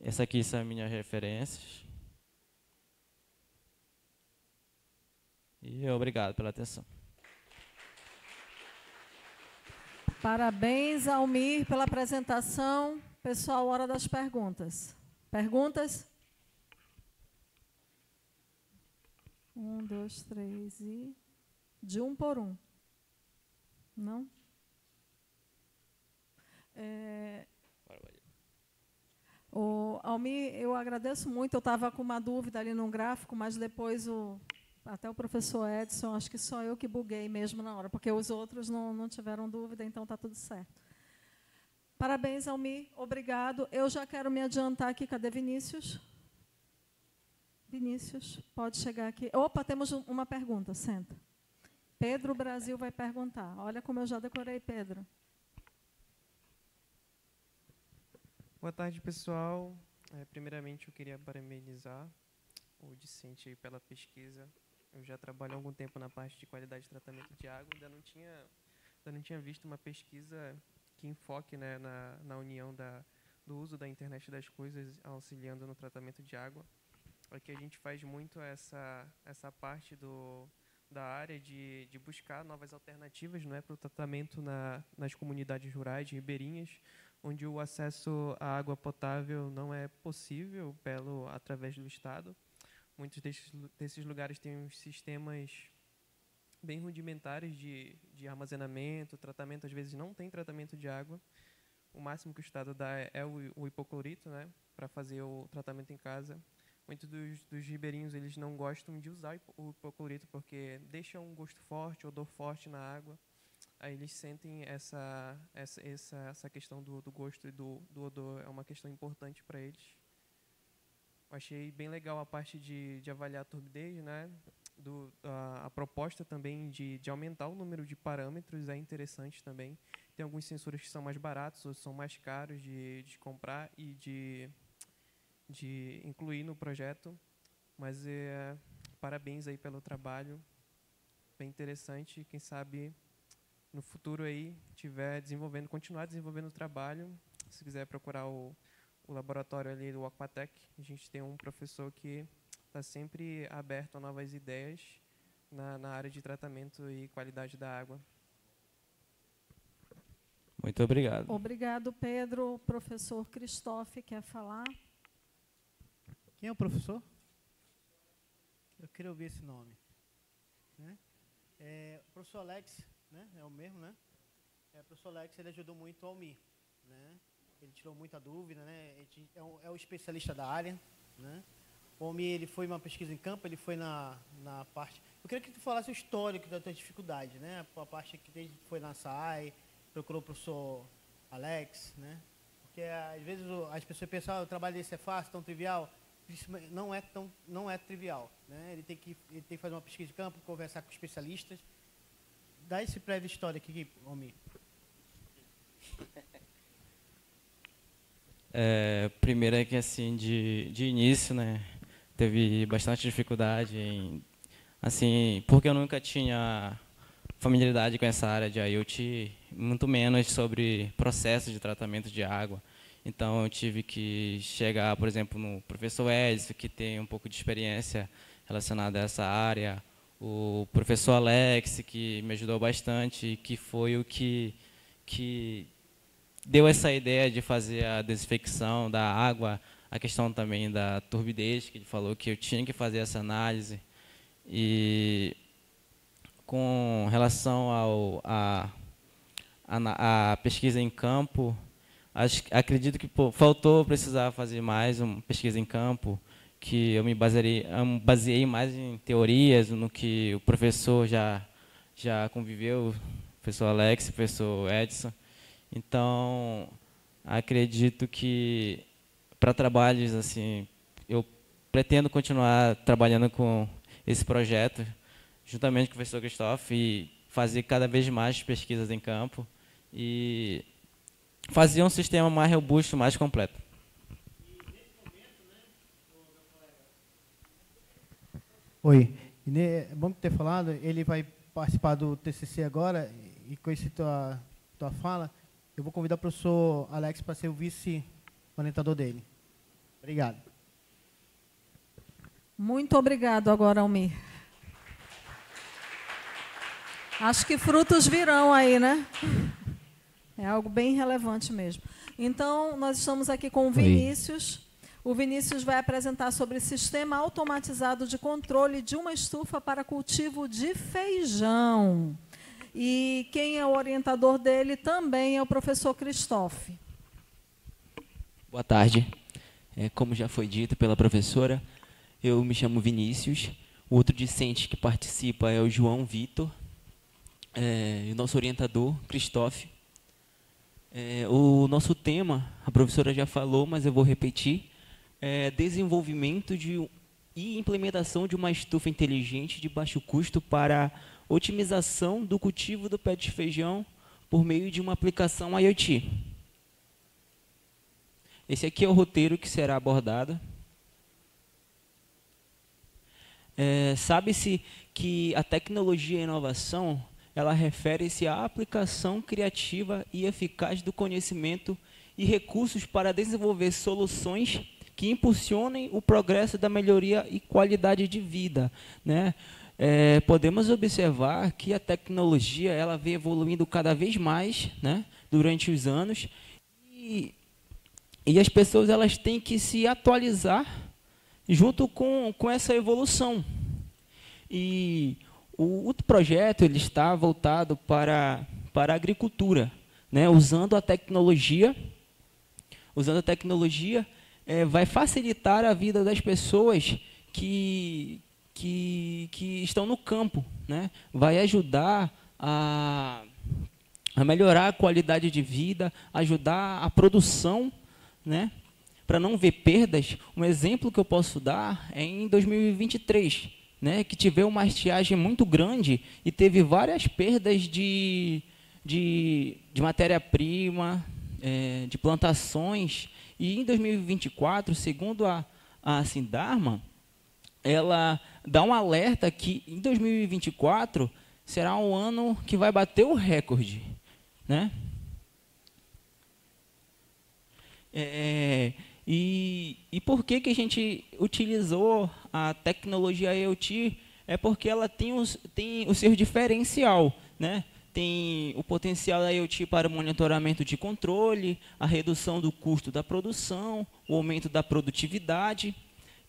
Essas aqui são as minhas referências. E obrigado pela atenção. Parabéns, Almir, pela apresentação. Pessoal, hora das perguntas. Perguntas? 1, 2, 3 e... De um por um. Não? Almir, eu agradeço muito. Eu estava com uma dúvida ali no gráfico, mas depois até o professor Edson, acho que só eu que buguei mesmo na hora, porque os outros não tiveram dúvida, então está tudo certo. Parabéns, Almir. Obrigado. Eu já quero me adiantar aqui. Cadê Vinícius? Vinícius, pode chegar aqui. Opa, temos uma pergunta. Senta. Pedro Brasil vai perguntar. Olha como eu já decorei, Pedro. Boa tarde, pessoal. Primeiramente, eu queria parabenizar o discente aí pela pesquisa. Eu já trabalho há algum tempo na parte de qualidade de tratamento de água, ainda não tinha visto uma pesquisa que enfoque, né, na união do uso da internet das coisas auxiliando no tratamento de água. Aqui a gente faz muito essa parte da área de buscar novas alternativas, não é, para o tratamento nas comunidades rurais, ribeirinhas, onde o acesso à água potável não é possível através do Estado. Muitos desses lugares têm uns sistemas bem rudimentares de armazenamento, tratamento. Às vezes não tem tratamento de água. O máximo que o Estado dá é o hipoclorito, né, para fazer o tratamento em casa. Muitos dos ribeirinhos eles não gostam de usar o hipoclorito porque deixa um gosto forte, odor forte na água. Aí eles sentem essa questão do gosto e do odor, é uma questão importante para eles. Eu achei bem legal a parte de avaliar a turbidez, né? A proposta também de aumentar o número de parâmetros é interessante também. Tem alguns sensores que são mais baratos ou são mais caros de comprar e de incluir no projeto. Mas parabéns aí pelo trabalho, bem interessante. Quem sabe no futuro aí continuar desenvolvendo o trabalho. Se quiser procurar o laboratório ali do Aquatec, a gente tem um professor que está sempre aberto a novas ideias na área de tratamento e qualidade da água. Muito obrigado. Obrigado, Pedro. O professor Cristóvão quer falar? Quem é o professor? Eu queria ouvir esse nome. Né? O professor Alex, né? É o mesmo, né? O professor Alex ele ajudou muito o Almir, né? Ele tirou muita dúvida, né? É o especialista da área, né? O Almir ele foi uma pesquisa em campo, ele foi na parte. Eu queria que tu falasse o histórico da tua dificuldade, né? A parte que foi na SAI, procurou o professor Alex, né? Porque às vezes as pessoas pensam, o trabalho desse é fácil, tão trivial. Isso não é trivial, né? Ele tem que fazer uma pesquisa de campo, conversar com especialistas. Dá esse breve história aqui, Almir. Primeiro é que assim de início, né, teve bastante dificuldade porque eu nunca tinha familiaridade com essa área de IoT, muito menos sobre processos de tratamento de água. Então eu tive que chegar, por exemplo, no professor Edson, que tem um pouco de experiência relacionada a essa área, o professor Alex, que me ajudou bastante, que foi o que deu essa ideia de fazer a desinfecção da água, a questão também da turbidez, que ele falou que eu tinha que fazer essa análise. E com relação à pesquisa em campo, acredito que precisar fazer mais uma pesquisa em campo, que eu me baseei mais em teorias, no que o professor já conviveu, o professor Alex, o professor Edson. Então, acredito que para trabalhos assim, eu pretendo continuar trabalhando com esse projeto, juntamente com o professor Cristóvão, e fazer cada vez mais pesquisas em campo e fazer um sistema mais robusto, mais completo. Oi, é bom ter falado, ele vai participar do TCC agora, e com essa tua fala, eu vou convidar o professor Alex para ser o vice-orientador dele. Obrigado. Muito obrigado agora, Almir. Acho que frutos virão aí, né? É algo bem relevante mesmo. Então, nós estamos aqui com o Vinícius. O Vinícius vai apresentar sobre sistema automatizado de controle de uma estufa para cultivo de feijão. E quem é o orientador dele também é o professor Cristóvão. Boa tarde. Como já foi dito pela professora, eu me chamo Vinícius. O outro discente que participa é o João Vitor. E o nosso orientador, Cristóvão. O nosso tema, a professora já falou, mas eu vou repetir, é desenvolvimento e implementação de uma estufa inteligente de baixo custo para otimização do cultivo do pé de feijão por meio de uma aplicação IoT. Esse aqui é o roteiro que será abordado. Sabe-se que a tecnologia e a inovação, ela refere-se à aplicação criativa e eficaz do conhecimento e recursos para desenvolver soluções que impulsionem o progresso da melhoria e qualidade de vida, né? Podemos observar que a tecnologia ela vem evoluindo cada vez mais, né, durante os anos, e E as pessoas elas têm que se atualizar junto com essa evolução. E o projeto ele está voltado para a agricultura, né? Usando a tecnologia vai facilitar a vida das pessoas que estão no campo, né? Vai ajudar a melhorar a qualidade de vida, ajudar a produção, né? Para não ver perdas. Um exemplo que eu posso dar é em 2023, né? Que tivemos uma estiagem muito grande e teve várias perdas de matéria-prima, de plantações. E em 2024, segundo a Sindarma, ela dá um alerta que em 2024 será um ano que vai bater o recorde, né? E por que a gente utilizou a tecnologia IoT? É porque ela tem o seu diferencial, né? Tem o potencial da IoT para o monitoramento de controle, a redução do custo da produção, o aumento da produtividade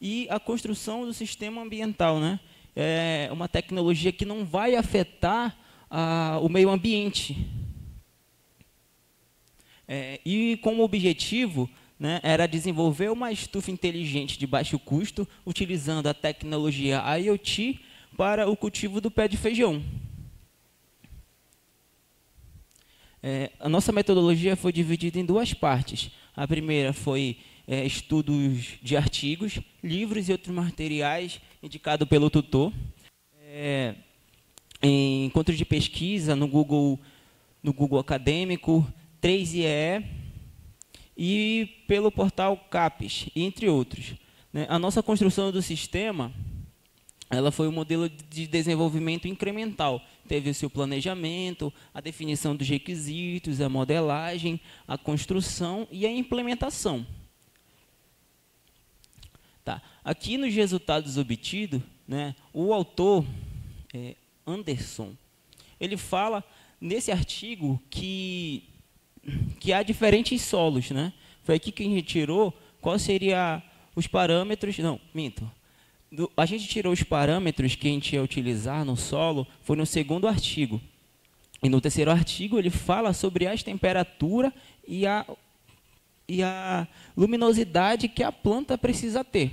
e a construção do sistema ambiental, né? É uma tecnologia que não vai afetar o meio ambiente. E como objetivo, né, era desenvolver uma estufa inteligente de baixo custo, utilizando a tecnologia IoT para o cultivo do pé de feijão. A nossa metodologia foi dividida em duas partes. A primeira foi estudos de artigos, livros e outros materiais indicados pelo tutor, em encontros de pesquisa no Google Acadêmico, 3IE e pelo portal CAPES, entre outros. A nossa construção do sistema ela foi um modelo de desenvolvimento incremental. Teve o seu planejamento, a definição dos requisitos, a modelagem, a construção e a implementação. Tá. Aqui nos resultados obtidos, né, o autor, Anderson, ele fala nesse artigo que há diferentes solos, né? Foi aqui que a gente tirou qual seria os parâmetros. Não, minto. A gente tirou os parâmetros que a gente ia utilizar no solo, foi no segundo artigo. E no terceiro artigo ele fala sobre as temperaturas e a luminosidade que a planta precisa ter.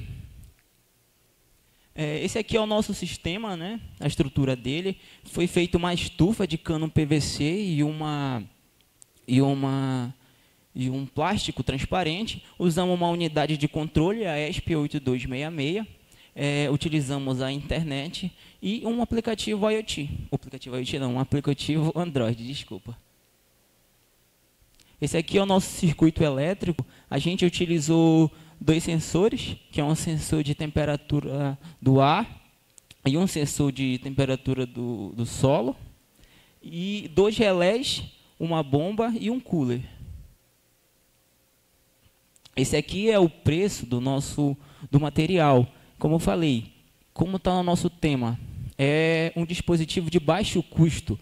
Esse aqui é o nosso sistema, né? A estrutura dele. Foi feita uma estufa de cano PVC e um plástico transparente. Usamos uma unidade de controle, a ESP8266. Utilizamos a internet e um aplicativo IoT. Um aplicativo Android, desculpa. Esse aqui é o nosso circuito elétrico. A gente utilizou 2 sensores, que é um sensor de temperatura do ar e um sensor de temperatura do solo. E 2 relés, uma bomba e um cooler. Esse aqui é o preço do material. Como eu falei, como está no nosso tema, é um dispositivo de baixo custo.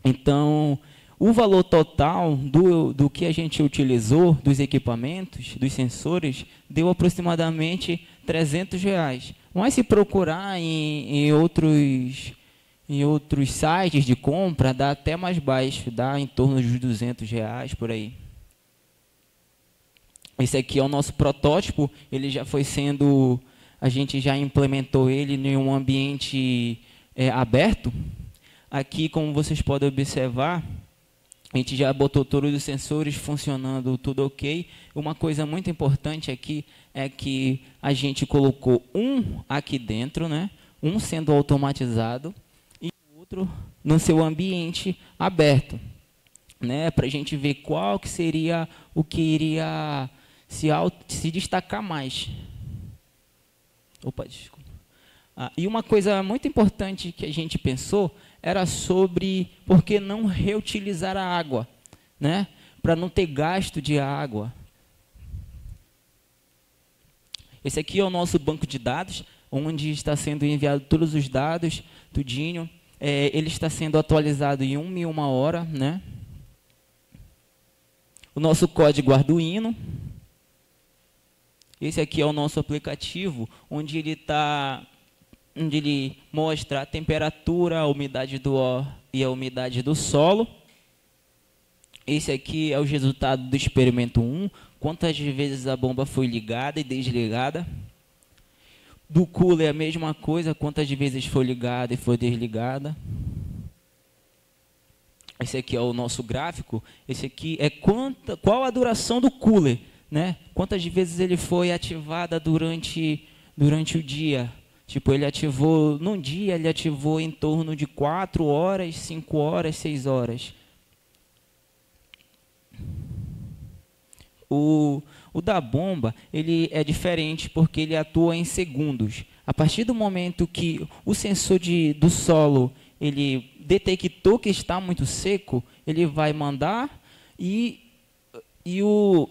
Então o valor total do que a gente utilizou, dos equipamentos, dos sensores, deu aproximadamente R$300. Mas se procurar em outros sites de compra, dá até mais baixo, dá em torno dos R$200, por aí. Esse aqui é o nosso protótipo, ele já foi sendo, a gente já implementou ele em um ambiente aberto. Aqui, como vocês podem observar, a gente já botou todos os sensores funcionando, tudo ok. Uma coisa muito importante aqui é que a gente colocou um aqui dentro, né? Um sendo automatizado e o outro no seu ambiente aberto, né? Para a gente ver qual que seria o que iria se destacar mais. Opa, desculpa. E uma coisa muito importante que a gente pensou era sobre por que não reutilizar a água, né? Para não ter gasto de água. Esse aqui é o nosso banco de dados, onde está sendo enviado todos os dados, tudinho. Ele está sendo atualizado em 1 hora, né? o nosso código Arduino. Esse aqui é o nosso aplicativo, onde ele mostra a temperatura, a umidade do ar e a umidade do solo. Esse aqui é o resultado do experimento 1, quantas vezes a bomba foi ligada e desligada. Do cooler a mesma coisa, quantas vezes foi ligada e foi desligada. Esse aqui é o nosso gráfico. Esse aqui é qual a duração do cooler, né? Quantas vezes ele foi ativada durante o dia. Tipo, ele ativou, num dia, ele ativou em torno de 4 horas, 5 horas, 6 horas. O da bomba, ele é diferente porque ele atua em segundos. A partir do momento que o sensor do solo, ele detectou que está muito seco, ele vai mandar e o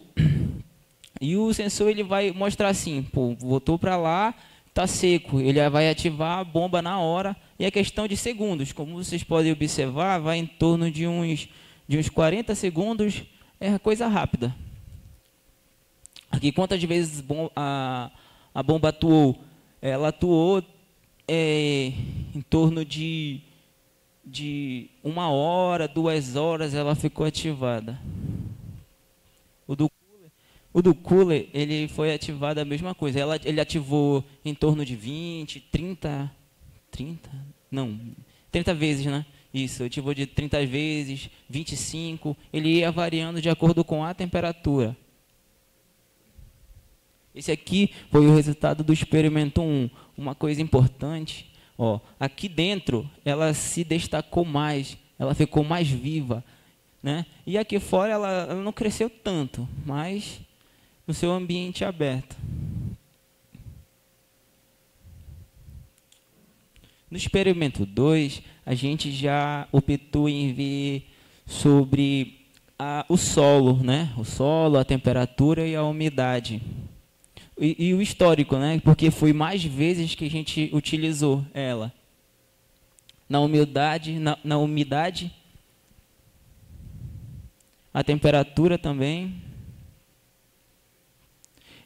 sensor ele vai mostrar assim, pô, voltou para lá, está seco, ele vai ativar a bomba na hora, e é questão de segundos. Como vocês podem observar, vai em torno de uns 40 segundos, é coisa rápida. Aqui, quantas vezes a bomba atuou? Ela atuou em torno de 1 hora, 2 horas, ela ficou ativada. O do cooler, ele foi ativado a mesma coisa. Ele ativou em torno de 20, 30 vezes, né? Isso, ativou de 30 vezes, 25. Ele ia variando de acordo com a temperatura. Esse aqui foi o resultado do experimento 1. Uma coisa importante, ó, aqui dentro ela se destacou mais, ela ficou mais viva, né? E aqui fora ela não cresceu tanto, mas no seu ambiente aberto. No experimento 2, a gente já optou em ver sobre o solo, né? O solo, a temperatura e a umidade. E o histórico, né? Porque foi mais vezes que a gente utilizou ela. Na umidade, a temperatura também.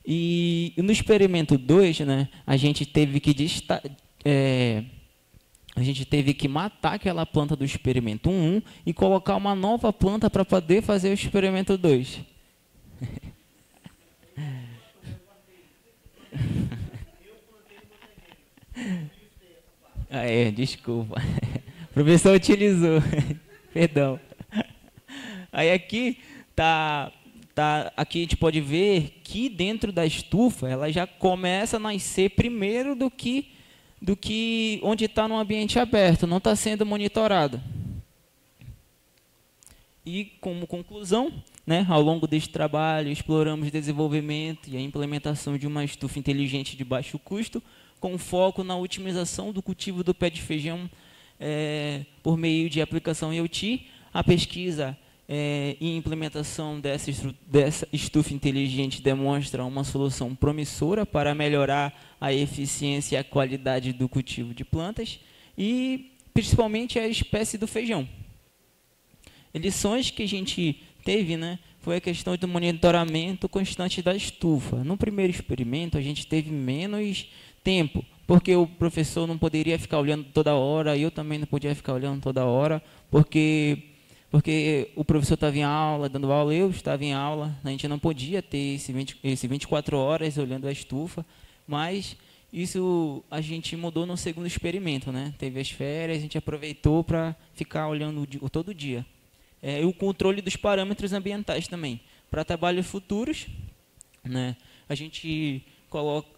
E no experimento 2, né, a gente teve que matar aquela planta do experimento 1 e colocar uma nova planta para poder fazer o experimento 2. Desculpa. O professor utilizou. Perdão. Aí aqui aqui a gente pode ver que dentro da estufa ela já começa a nascer primeiro do que onde está no ambiente aberto, não está sendo monitorado. E como conclusão, né, ao longo deste trabalho exploramos o desenvolvimento e a implementação de uma estufa inteligente de baixo custo, com foco na otimização do cultivo do pé de feijão por meio de aplicação IoT, a pesquisa e implementação dessa estufa inteligente demonstra uma solução promissora para melhorar a eficiência e a qualidade do cultivo de plantas e, principalmente, a espécie do feijão. Lições que a gente teve, né, foi a questão do monitoramento constante da estufa. No primeiro experimento, a gente teve menos tempo, porque o professor não poderia ficar olhando toda hora, eu também não podia ficar olhando toda hora, porque o professor estava em aula, dando aula, eu estava em aula, a gente não podia ter esse 24 horas olhando a estufa, mas isso a gente mudou no segundo experimento, né? Teve as férias, a gente aproveitou para ficar olhando todo dia. E o controle dos parâmetros ambientais também. Para trabalhos futuros, né, a gente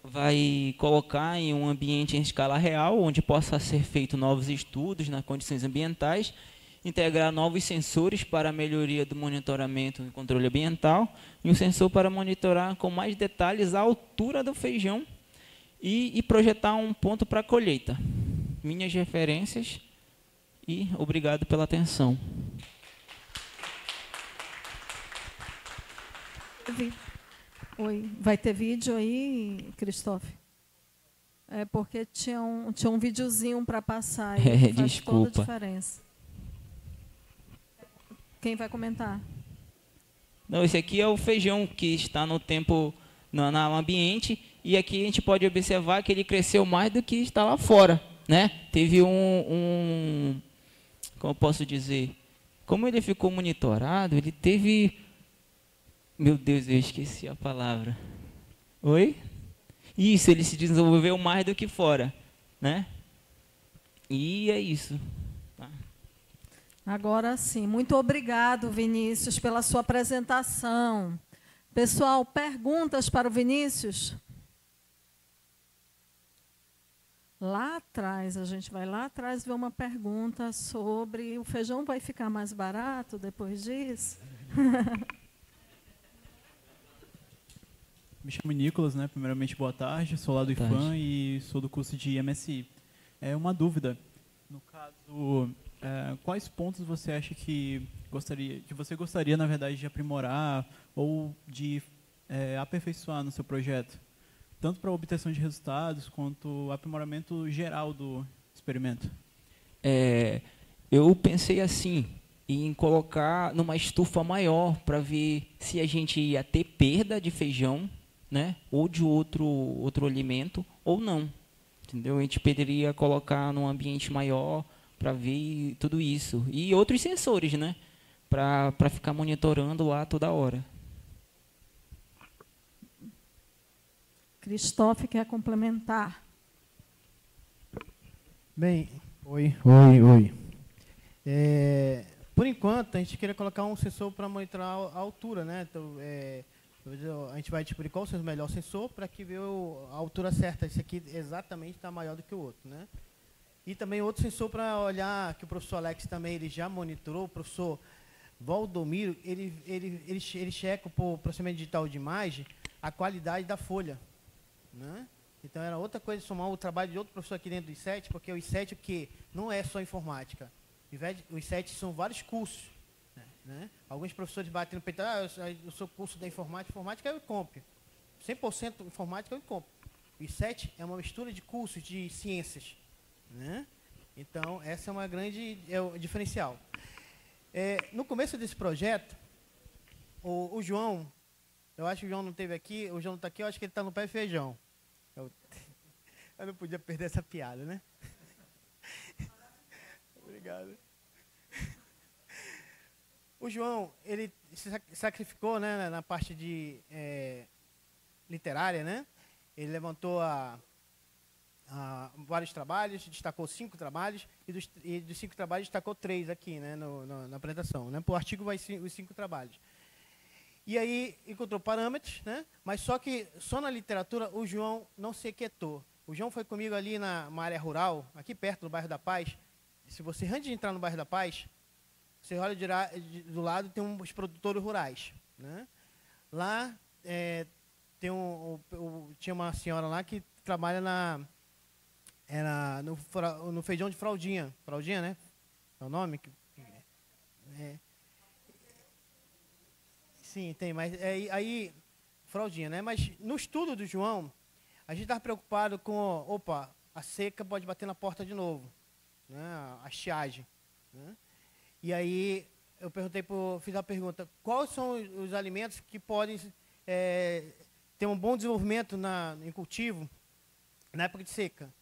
vai colocar em um ambiente em escala real, onde possa ser feito novos estudos nas condições ambientais, integrar novos sensores para a melhoria do monitoramento e controle ambiental, e um sensor para monitorar com mais detalhes a altura do feijão e projetar um ponto para a colheita. Minhas referências e obrigado pela atenção. Oi, vai ter vídeo aí, Cristóvão? É porque tinha um videozinho para passar e faz desculpa. toda a diferença. Quem vai comentar? Não, esse aqui é o feijão que está no tempo, no ambiente, e aqui a gente pode observar que ele cresceu mais do que está lá fora, né? Teve como eu posso dizer, como ele ficou monitorado, ele teve, meu Deus, eu esqueci a palavra. Oi? Isso, ele se desenvolveu mais do que fora, né? E é isso. Tá? Agora sim, muito obrigado, Vinícius, pela sua apresentação. Pessoal, perguntas para o Vinícius? Lá atrás, a gente vai lá atrás ver uma pergunta sobre o feijão vai ficar mais barato depois disso? Me chamo Nicolas, né? Primeiramente, boa tarde. Sou lá do IFAM e sou do curso de MSI. É uma dúvida. No caso, quais pontos você acha que você gostaria, na verdade, de aprimorar ou de aperfeiçoar no seu projeto? Tanto para a obtenção de resultados, quanto aprimoramento geral do experimento. Eu pensei assim, em colocar numa estufa maior, para ver se a gente ia ter perda de feijão, né, ou de outro alimento, ou não. Entendeu? A gente poderia colocar num ambiente maior para ver tudo isso. E outros sensores, né, para ficar monitorando lá toda hora. Cristóvão quer complementar. Bem, oi. Por enquanto, a gente queria colocar um sensor para monitorar a altura, né? Então, a gente vai descobrir qual é o melhor sensor para que veja a altura certa. Esse aqui exatamente está maior do que o outro, né? E também outro sensor para olhar, que o professor Alex também ele já monitorou, o professor Valdomiro, ele checa por processamento digital de imagem a qualidade da folha, né? Então, era outra coisa, somar o trabalho de outro professor aqui dentro do I7, porque o I7 o quê? Não é só informática. O I7 são vários cursos, né? Alguns professores batem no peito, eu sou curso da informática é o ICOMP. 100% informática é o ICOMP. O I7 é uma mistura de cursos de ciências, né? Então, essa é uma grande diferencial. No começo desse projeto, o João, eu acho que o João não esteve aqui, o João não está aqui, eu acho que ele está no pé de feijão. Eu não podia perder essa piada, né? Obrigado. O João, ele se sacrificou, né, na parte de literária, né? Ele levantou vários trabalhos, destacou 5 trabalhos, e dos 5 trabalhos destacou 3 aqui, né, na apresentação. Né? Por artigo vai os 5 trabalhos. E aí encontrou parâmetros, né? Mas só na literatura o João não se quietou. O João foi comigo ali na área rural, aqui perto do bairro da Paz. Se você, antes de entrar no bairro da Paz, você olha do lado, tem uns produtores rurais, né? Lá tinha uma senhora lá que trabalha no feijão de fraldinha. Fraldinha, né? É o nome? Sim, tem, mas aí fraldinha, né? Mas no estudo do João, a gente estava preocupado com, a seca pode bater na porta de novo, né? A estiagem, né? E aí eu fiz a pergunta, quais são os alimentos que podem ter um bom desenvolvimento em cultivo na época de seca?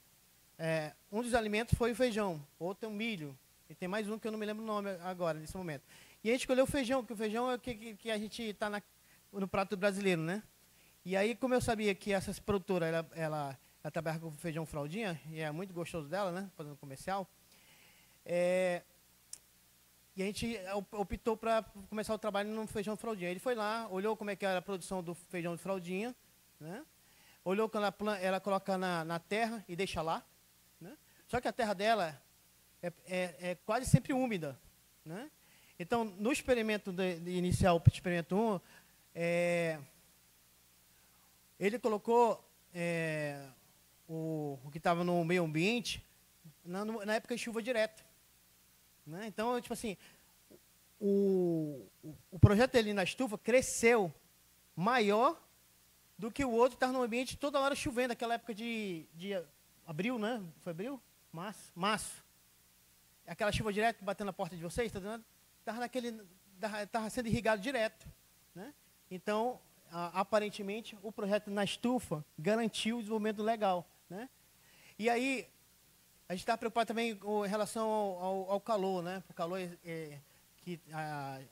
Um dos alimentos foi o feijão, outro é o milho, e tem mais um que eu não me lembro o nome agora, nesse momento. E a gente escolheu o feijão, que o feijão é o que a gente está no prato brasileiro, né? E aí, como eu sabia que essa produtora, ela trabalha com feijão fraldinha, e é muito gostoso dela, né? Fazendo comercial. E a gente optou para começar o trabalho no feijão fraldinha. Ele foi lá, olhou como é que era a produção do feijão de fraldinha, né? Olhou quando ela coloca na terra e deixa lá, né? Só que a terra dela é quase sempre úmida, né? Então, no experimento inicial, experimento 1, ele colocou o que estava no meio ambiente na época de chuva direta, né? Então, tipo assim, o projeto dele na estufa cresceu maior do que o outro que estava no ambiente toda hora chovendo, aquela época de abril, né? Foi abril? Março. Aquela chuva direta que bateu na porta de vocês, tá vendo? Estava sendo irrigado direto, né? Então, aparentemente, o projeto na estufa garantiu o desenvolvimento legal, né? E aí, a gente está preocupado também com relação ao calor, né? O calor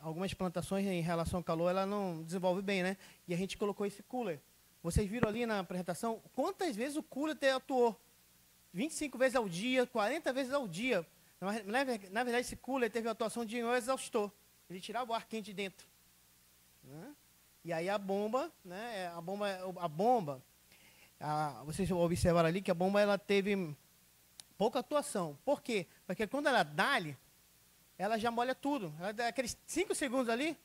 algumas plantações em relação ao calor, ela não desenvolve bem, né? E a gente colocou esse cooler. Vocês viram ali na apresentação quantas vezes o cooler atuou? 25 vezes ao dia, 40 vezes ao dia. Na verdade, esse cooler teve a atuação de um exaustor. Ele tirava o ar quente de dentro, né? E aí a bomba, né? Vocês observaram ali que a bomba ela teve pouca atuação. Por quê? Porque quando ela dá-lhe, ela já molha tudo. Ela dá aqueles 5 segundos ali,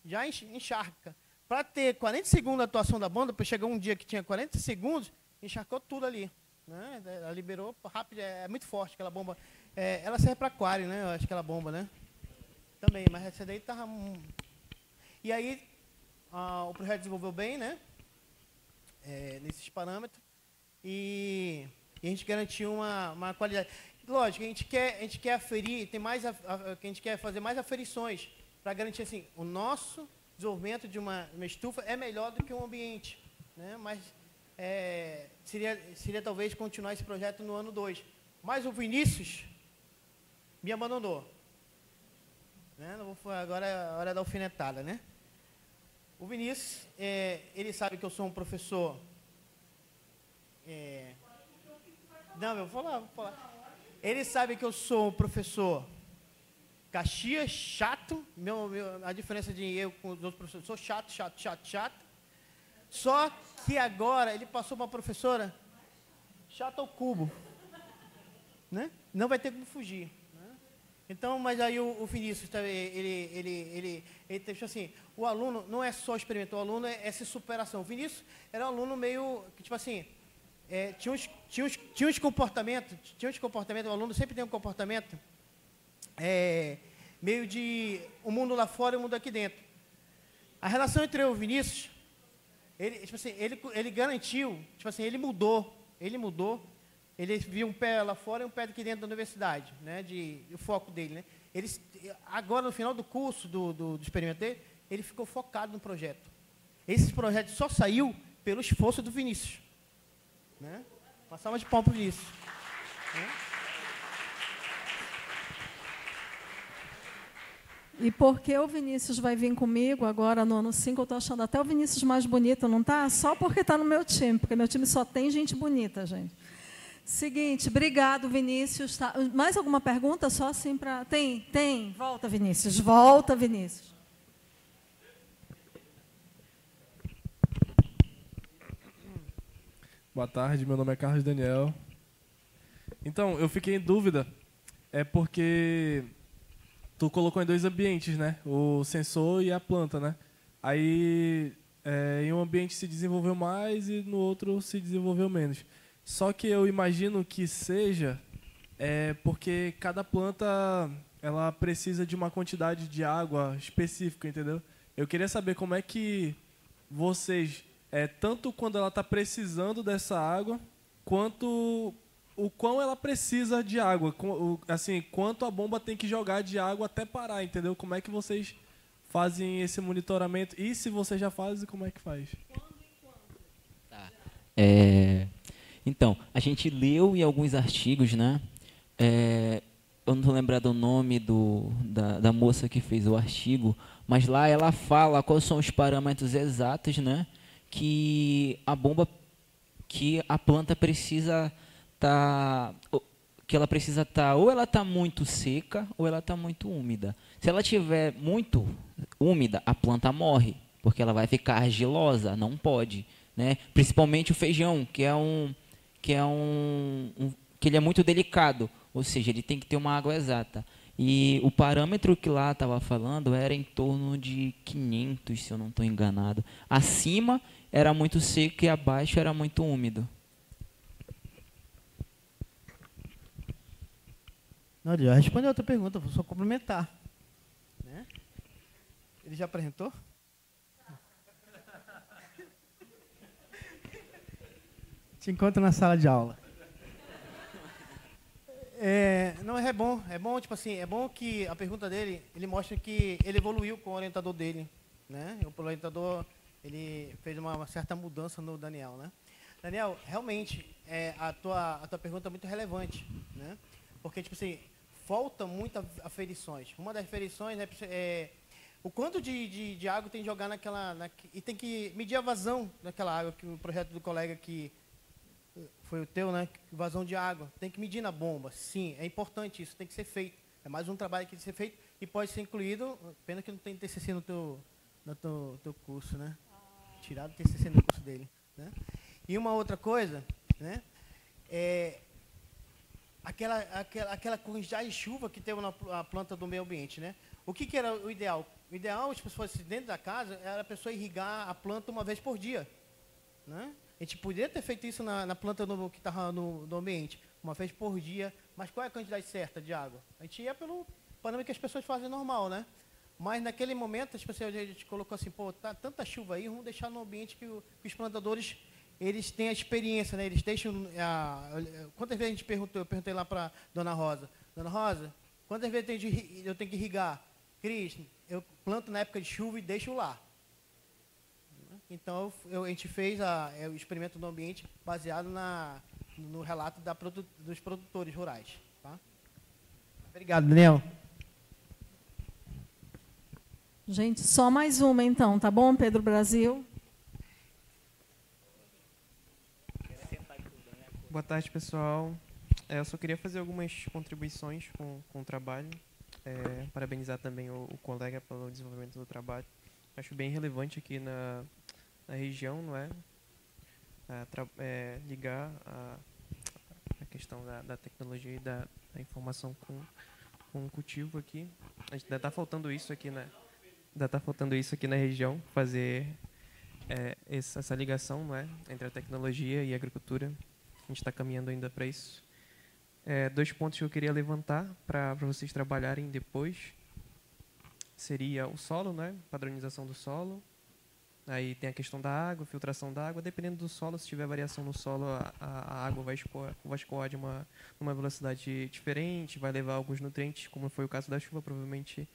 já encharca. Para ter 40 segundos de atuação da bomba, para chegar um dia que tinha 40 segundos, encharcou tudo ali, né? Ela liberou rápido, é muito forte aquela bomba. Ela serve para aquário, né? Eu acho que aquela bomba, né? Também, mas essa daí estava... E aí, o projeto desenvolveu bem, né? Nesses parâmetros. E a gente garantiu uma qualidade. Lógico, a gente quer aferir, a gente quer fazer mais aferições para garantir assim, o nosso desenvolvimento de uma estufa é melhor do que um ambiente, né? Mas seria talvez continuar esse projeto no ano 2. Mas o Vinícius me abandonou, né? Agora é a hora da alfinetada, né? O Vinícius, ele sabe que eu sou um professor... Não, eu vou falar. Ele sabe que eu sou um professor Caxias, chato. A diferença de eu com os outros professores, sou chato. Só que agora ele passou para uma professora chata ao cubo, né? Não vai ter como fugir. Então, mas aí o Vinícius, ele deixou assim, o aluno não é só experimentar, o aluno é essa superação. O Vinícius era um aluno meio, tipo assim, tinha uns comportamentos, o aluno sempre tem um comportamento meio de o mundo lá fora e o mundo aqui dentro. A relação entre eu e o Vinícius, ele garantiu, tipo assim, ele mudou, ele viu um pé lá fora e um pé aqui dentro da universidade, né, o foco dele, né? Agora, no final do curso do Experimentei, ele ficou focado no projeto. Esse projeto só saiu pelo esforço do Vinícius, né? Uma salva de palmas para o Vinícius, né? E porque o Vinícius vai vir comigo agora no ano 5, eu estou achando até o Vinícius mais bonito, não está? Só porque está no meu time, porque meu time só tem gente bonita, gente. Seguinte, obrigado, Vinícius. Tá. Mais alguma pergunta? Só assim para... Tem. Volta, Vinícius. Boa tarde, meu nome é Carlos Daniel. Então, eu fiquei em dúvida, porque tu colocou em 2 ambientes, né? O sensor e a planta, né? Aí, em um ambiente se desenvolveu mais e no outro se desenvolveu menos. Só que eu imagino que seja porque cada planta ela precisa de uma quantidade de água específica, entendeu? Eu queria saber como é que vocês, tanto quando ela está precisando dessa água, quanto o quão ela precisa de água, assim, quanto a bomba tem que jogar de água até parar, entendeu? Como é que vocês fazem esse monitoramento? E se vocês já fazem, como é que faz? Tá. Então, a gente leu em alguns artigos, né? Eu não estou lembrado o nome da moça que fez o artigo, mas lá ela fala quais são os parâmetros exatos, né? Que a bomba, que a planta precisa estar, ou ela está muito seca, ou ela está muito úmida. Se ela estiver muito úmida, a planta morre, porque ela vai ficar argilosa, não pode, né? Principalmente o feijão, que ele é muito delicado, ou seja, ele tem que ter uma água exata. E o parâmetro que lá estava falando era em torno de 500, se eu não estou enganado. Acima era muito seco e abaixo era muito úmido. Não, ele já respondeu a outra pergunta, vou só complementar, né? Ele já apresentou? Te encontro na sala de aula. Não, é bom, tipo assim, é bom que a pergunta dele, ele mostra que ele evoluiu com o orientador dele, né? O orientador ele fez uma certa mudança no Daniel, né? Daniel, realmente a tua pergunta é muito relevante, né? Porque tipo assim, falta muitas aferições. Uma das aferições é o quanto de água tem que jogar e tem que medir a vazão daquela água, que o projeto do colega que foi o teu, né? Vazão de água. Tem que medir na bomba. Sim, é importante isso, tem que ser feito. É mais um trabalho que tem que ser feito e pode ser incluído. Pena que não tem TCC no teu curso, né? Tirado o TCC no curso dele, né? E uma outra coisa, né? Aquela quantidade de chuva que teve na planta do meio ambiente, né? O que era o ideal? O ideal, se fosse dentro da casa, era a pessoa irrigar a planta uma vez por dia, né? A gente poderia ter feito isso na planta que estava no ambiente, uma vez por dia, mas qual é a quantidade certa de água? A gente ia pelo parâmetro que as pessoas fazem normal, né? Mas naquele momento, as pessoas, a gente colocou assim, pô, tá tanta chuva aí, vamos deixar no ambiente que os plantadores, eles têm a experiência, né? Eles deixam... quantas vezes eu perguntei lá para Dona Rosa, quantas vezes eu tenho que irrigar? Cris, eu planto na época de chuva e deixo lá. Então, a gente fez o experimento no ambiente baseado no relato dos produtores rurais. Tá? Obrigado, Daniel. Gente, só mais uma então, tá bom, Pedro Brasil? Boa tarde, pessoal. Eu só queria fazer algumas contribuições com o trabalho. Parabenizar também o colega pelo desenvolvimento do trabalho. Acho bem relevante aqui na região, não é? Ligar a questão da tecnologia e da informação com o cultivo aqui. A gente ainda está faltando isso aqui na região, fazer essa ligação, não é? Entre a tecnologia e a agricultura. A gente está caminhando ainda para isso. 2 pontos que eu queria levantar para vocês trabalharem depois seria o solo, né? Padronização do solo. Aí tem a questão da água, filtração da água. Dependendo do solo, se tiver variação no solo, a água vai escoar de uma velocidade diferente, vai levar alguns nutrientes, como foi o caso da chuva, provavelmente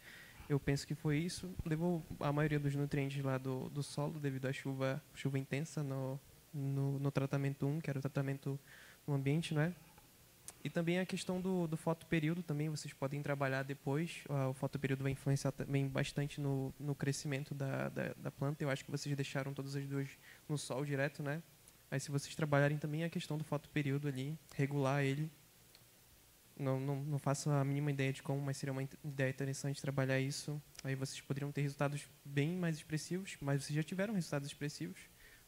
eu penso que foi isso. Levou a maioria dos nutrientes lá do solo, devido à chuva intensa no tratamento 1, que era o tratamento no ambiente, não é? E também a questão do fotoperíodo, também vocês podem trabalhar depois. O fotoperíodo vai influenciar também bastante no crescimento da planta. Eu acho que vocês deixaram todas as duas no sol direto, né? Aí se vocês trabalharem também a questão do fotoperíodo ali, regular ele. Não faço a mínima ideia de como, mas seria uma ideia interessante trabalhar isso. Aí vocês poderiam ter resultados bem mais expressivos, mas vocês já tiveram resultados expressivos,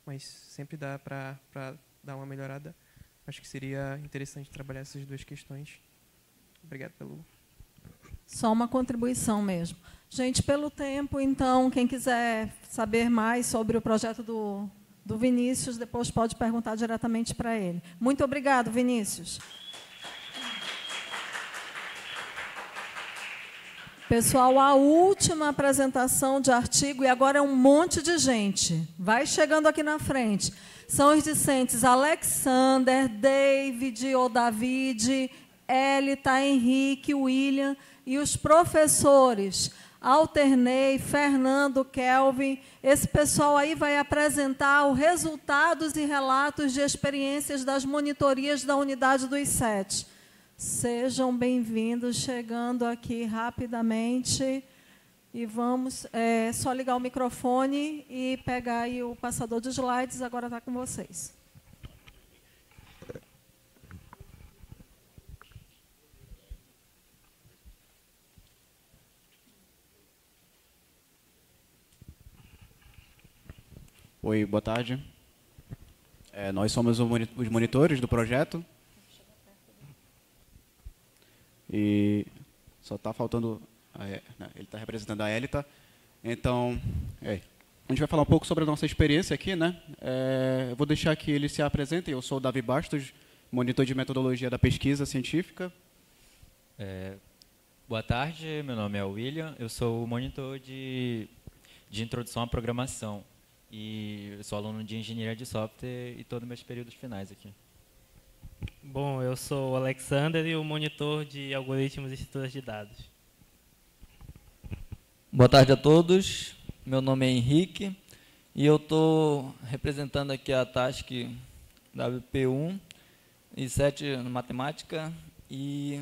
mas sempre dá para dar uma melhorada. Acho que seria interessante trabalhar essas 2 questões. Obrigado pelo... Só uma contribuição mesmo. Gente, pelo tempo, então, quem quiser saber mais sobre o projeto do Vinícius, depois pode perguntar diretamente para ele. Muito obrigado, Vinícius. Pessoal, a última apresentação de artigo, e agora é um monte de gente. Vai chegando aqui na frente. São os discentes Alexander, David ou David, Elita, Henrique, William e os professores Alternei, Fernando, Kelvin. Esse pessoal aí vai apresentar os resultados e relatos de experiências das monitorias da unidade dos 7. Sejam bem-vindos, chegando aqui rapidamente. E vamos só ligar o microfone e pegar aí o passador de slides. Agora está com vocês. Oi, boa tarde. Nós somos os monitores do projeto. E só está faltando... ele está representando a Elita. Então, a gente vai falar um pouco sobre a nossa experiência aqui, né? Eu vou deixar que eles se apresentem. Eu sou o Davi Bastos, monitor de metodologia da pesquisa científica. Boa tarde, meu nome é William. Eu sou o monitor de introdução à programação. E eu sou aluno de engenharia de software e todos meus períodos finais aqui. Bom, eu sou o Alexander e o monitor de algoritmos e estruturas de dados. Boa tarde a todos. Meu nome é Henrique e eu estou representando aqui a TASC WP1 e 7 na matemática e,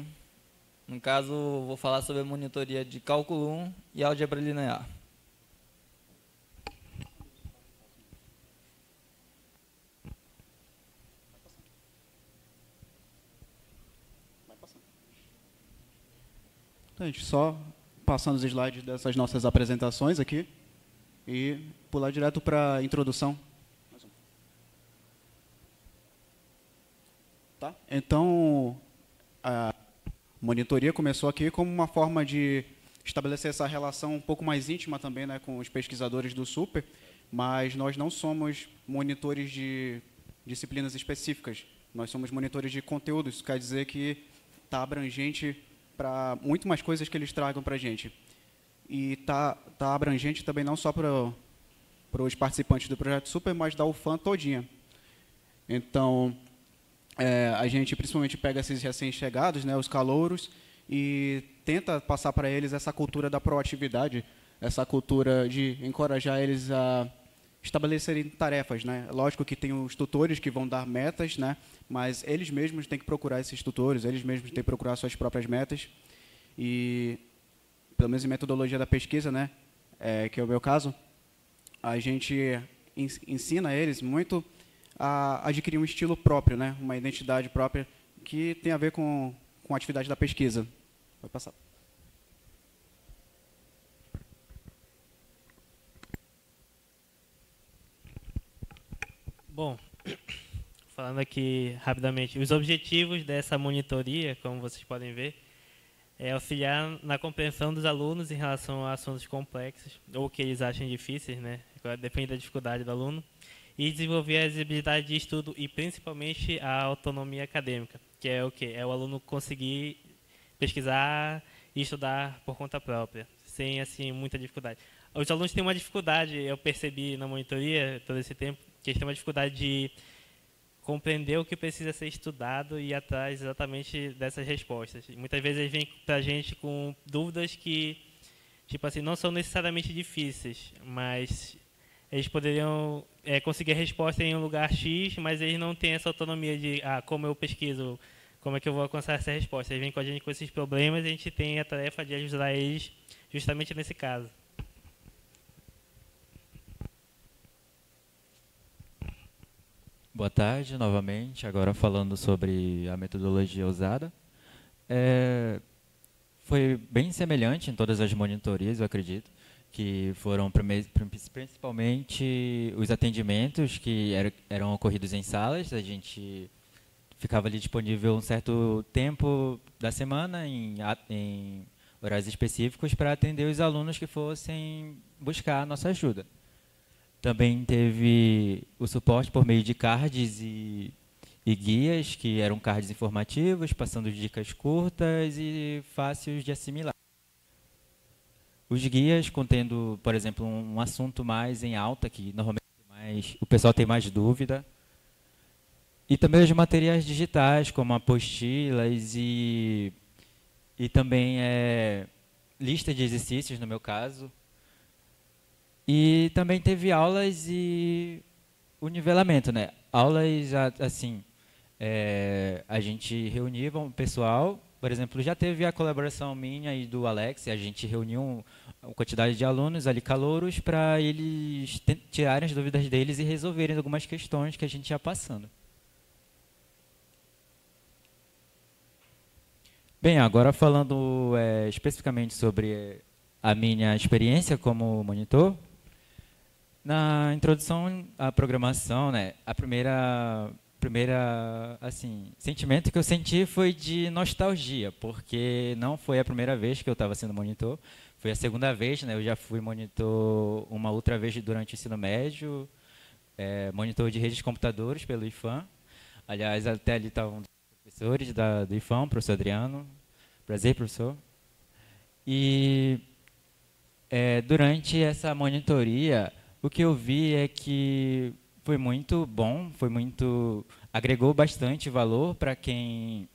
no caso, vou falar sobre a monitoria de cálculo 1 e álgebra linear. Então, gente, só passando os slides dessas nossas apresentações aqui e pular direto para a introdução. Tá? Então, a monitoria começou aqui como uma forma de estabelecer essa relação um pouco mais íntima também, né, com os pesquisadores do Super, mas nós não somos monitores de disciplinas específicas, nós somos monitores de conteúdos, isso quer dizer que está abrangente para muito mais coisas que eles tragam para a gente. E está abrangente também não só para os participantes do Projeto Super, mas da UFAM todinha. Então, a gente principalmente pega esses recém-chegados, né, os calouros, e tenta passar para eles essa cultura da proatividade, essa cultura de encorajar eles a estabelecerem tarefas, né? Lógico que tem os tutores que vão dar metas, né? Mas eles mesmos têm que procurar esses tutores, eles mesmos têm que procurar suas próprias metas. E, pelo menos em metodologia da pesquisa, né? Que é o meu caso, a gente ensina eles muito a adquirir um estilo próprio, né? Uma identidade própria que tem a ver com a atividade da pesquisa. Pode passar. Bom, falando aqui rapidamente, os objetivos dessa monitoria, como vocês podem ver, é auxiliar na compreensão dos alunos em relação a assuntos complexos, ou que eles achem difíceis, né? Depende da dificuldade do aluno, e desenvolver as habilidades de estudo e principalmente a autonomia acadêmica, que é o quê? É o aluno conseguir pesquisar e estudar por conta própria, sem assim muita dificuldade. Os alunos têm uma dificuldade, eu percebi na monitoria todo esse tempo, que eles têm uma dificuldade de compreender o que precisa ser estudado e ir atrás exatamente dessas respostas. E muitas vezes eles vêm para a gente com dúvidas que, tipo assim, não são necessariamente difíceis, mas eles poderiam conseguir a resposta em um lugar X, mas eles não têm essa autonomia de, como eu pesquiso, como é que eu vou alcançar essa resposta. Eles vêm com a gente com esses problemas e a gente tem a tarefa de ajudar eles justamente nesse caso. Boa tarde, novamente. Agora falando sobre a metodologia usada. Foi bem semelhante em todas as monitorias, eu acredito, que foram principalmente os atendimentos que eram ocorridos em salas. A gente ficava ali disponível um certo tempo da semana, em horários específicos, para atender os alunos que fossem buscar a nossa ajuda. Também teve o suporte por meio de cards e guias, que eram cards informativos, passando dicas curtas e fáceis de assimilar. Os guias contendo, por exemplo, um assunto mais em alta, que normalmente o pessoal tem mais dúvida. E também os materiais digitais, como apostilas e também lista de exercícios, no meu caso. E também teve aulas e o nivelamento, né? Aulas, assim, a gente reunia o pessoal, por exemplo, já teve a colaboração minha e do Alex, a gente reuniu uma quantidade de alunos ali, calouros, para eles tirarem as dúvidas deles e resolverem algumas questões que a gente ia passando. Bem, agora falando especificamente sobre a minha experiência como monitor, na introdução à programação, né, a primeira assim, sentimento que eu senti foi de nostalgia, porque não foi a primeira vez que eu estava sendo monitor, foi a segunda vez, né, eu já fui monitor uma outra vez durante o ensino médio, monitor de redes de computadores pelo IFAM. Aliás, até ali estavam professores do IFAM, professor Adriano. Prazer, professor. E durante essa monitoria, o que eu vi é que foi muito bom, agregou bastante valor para quem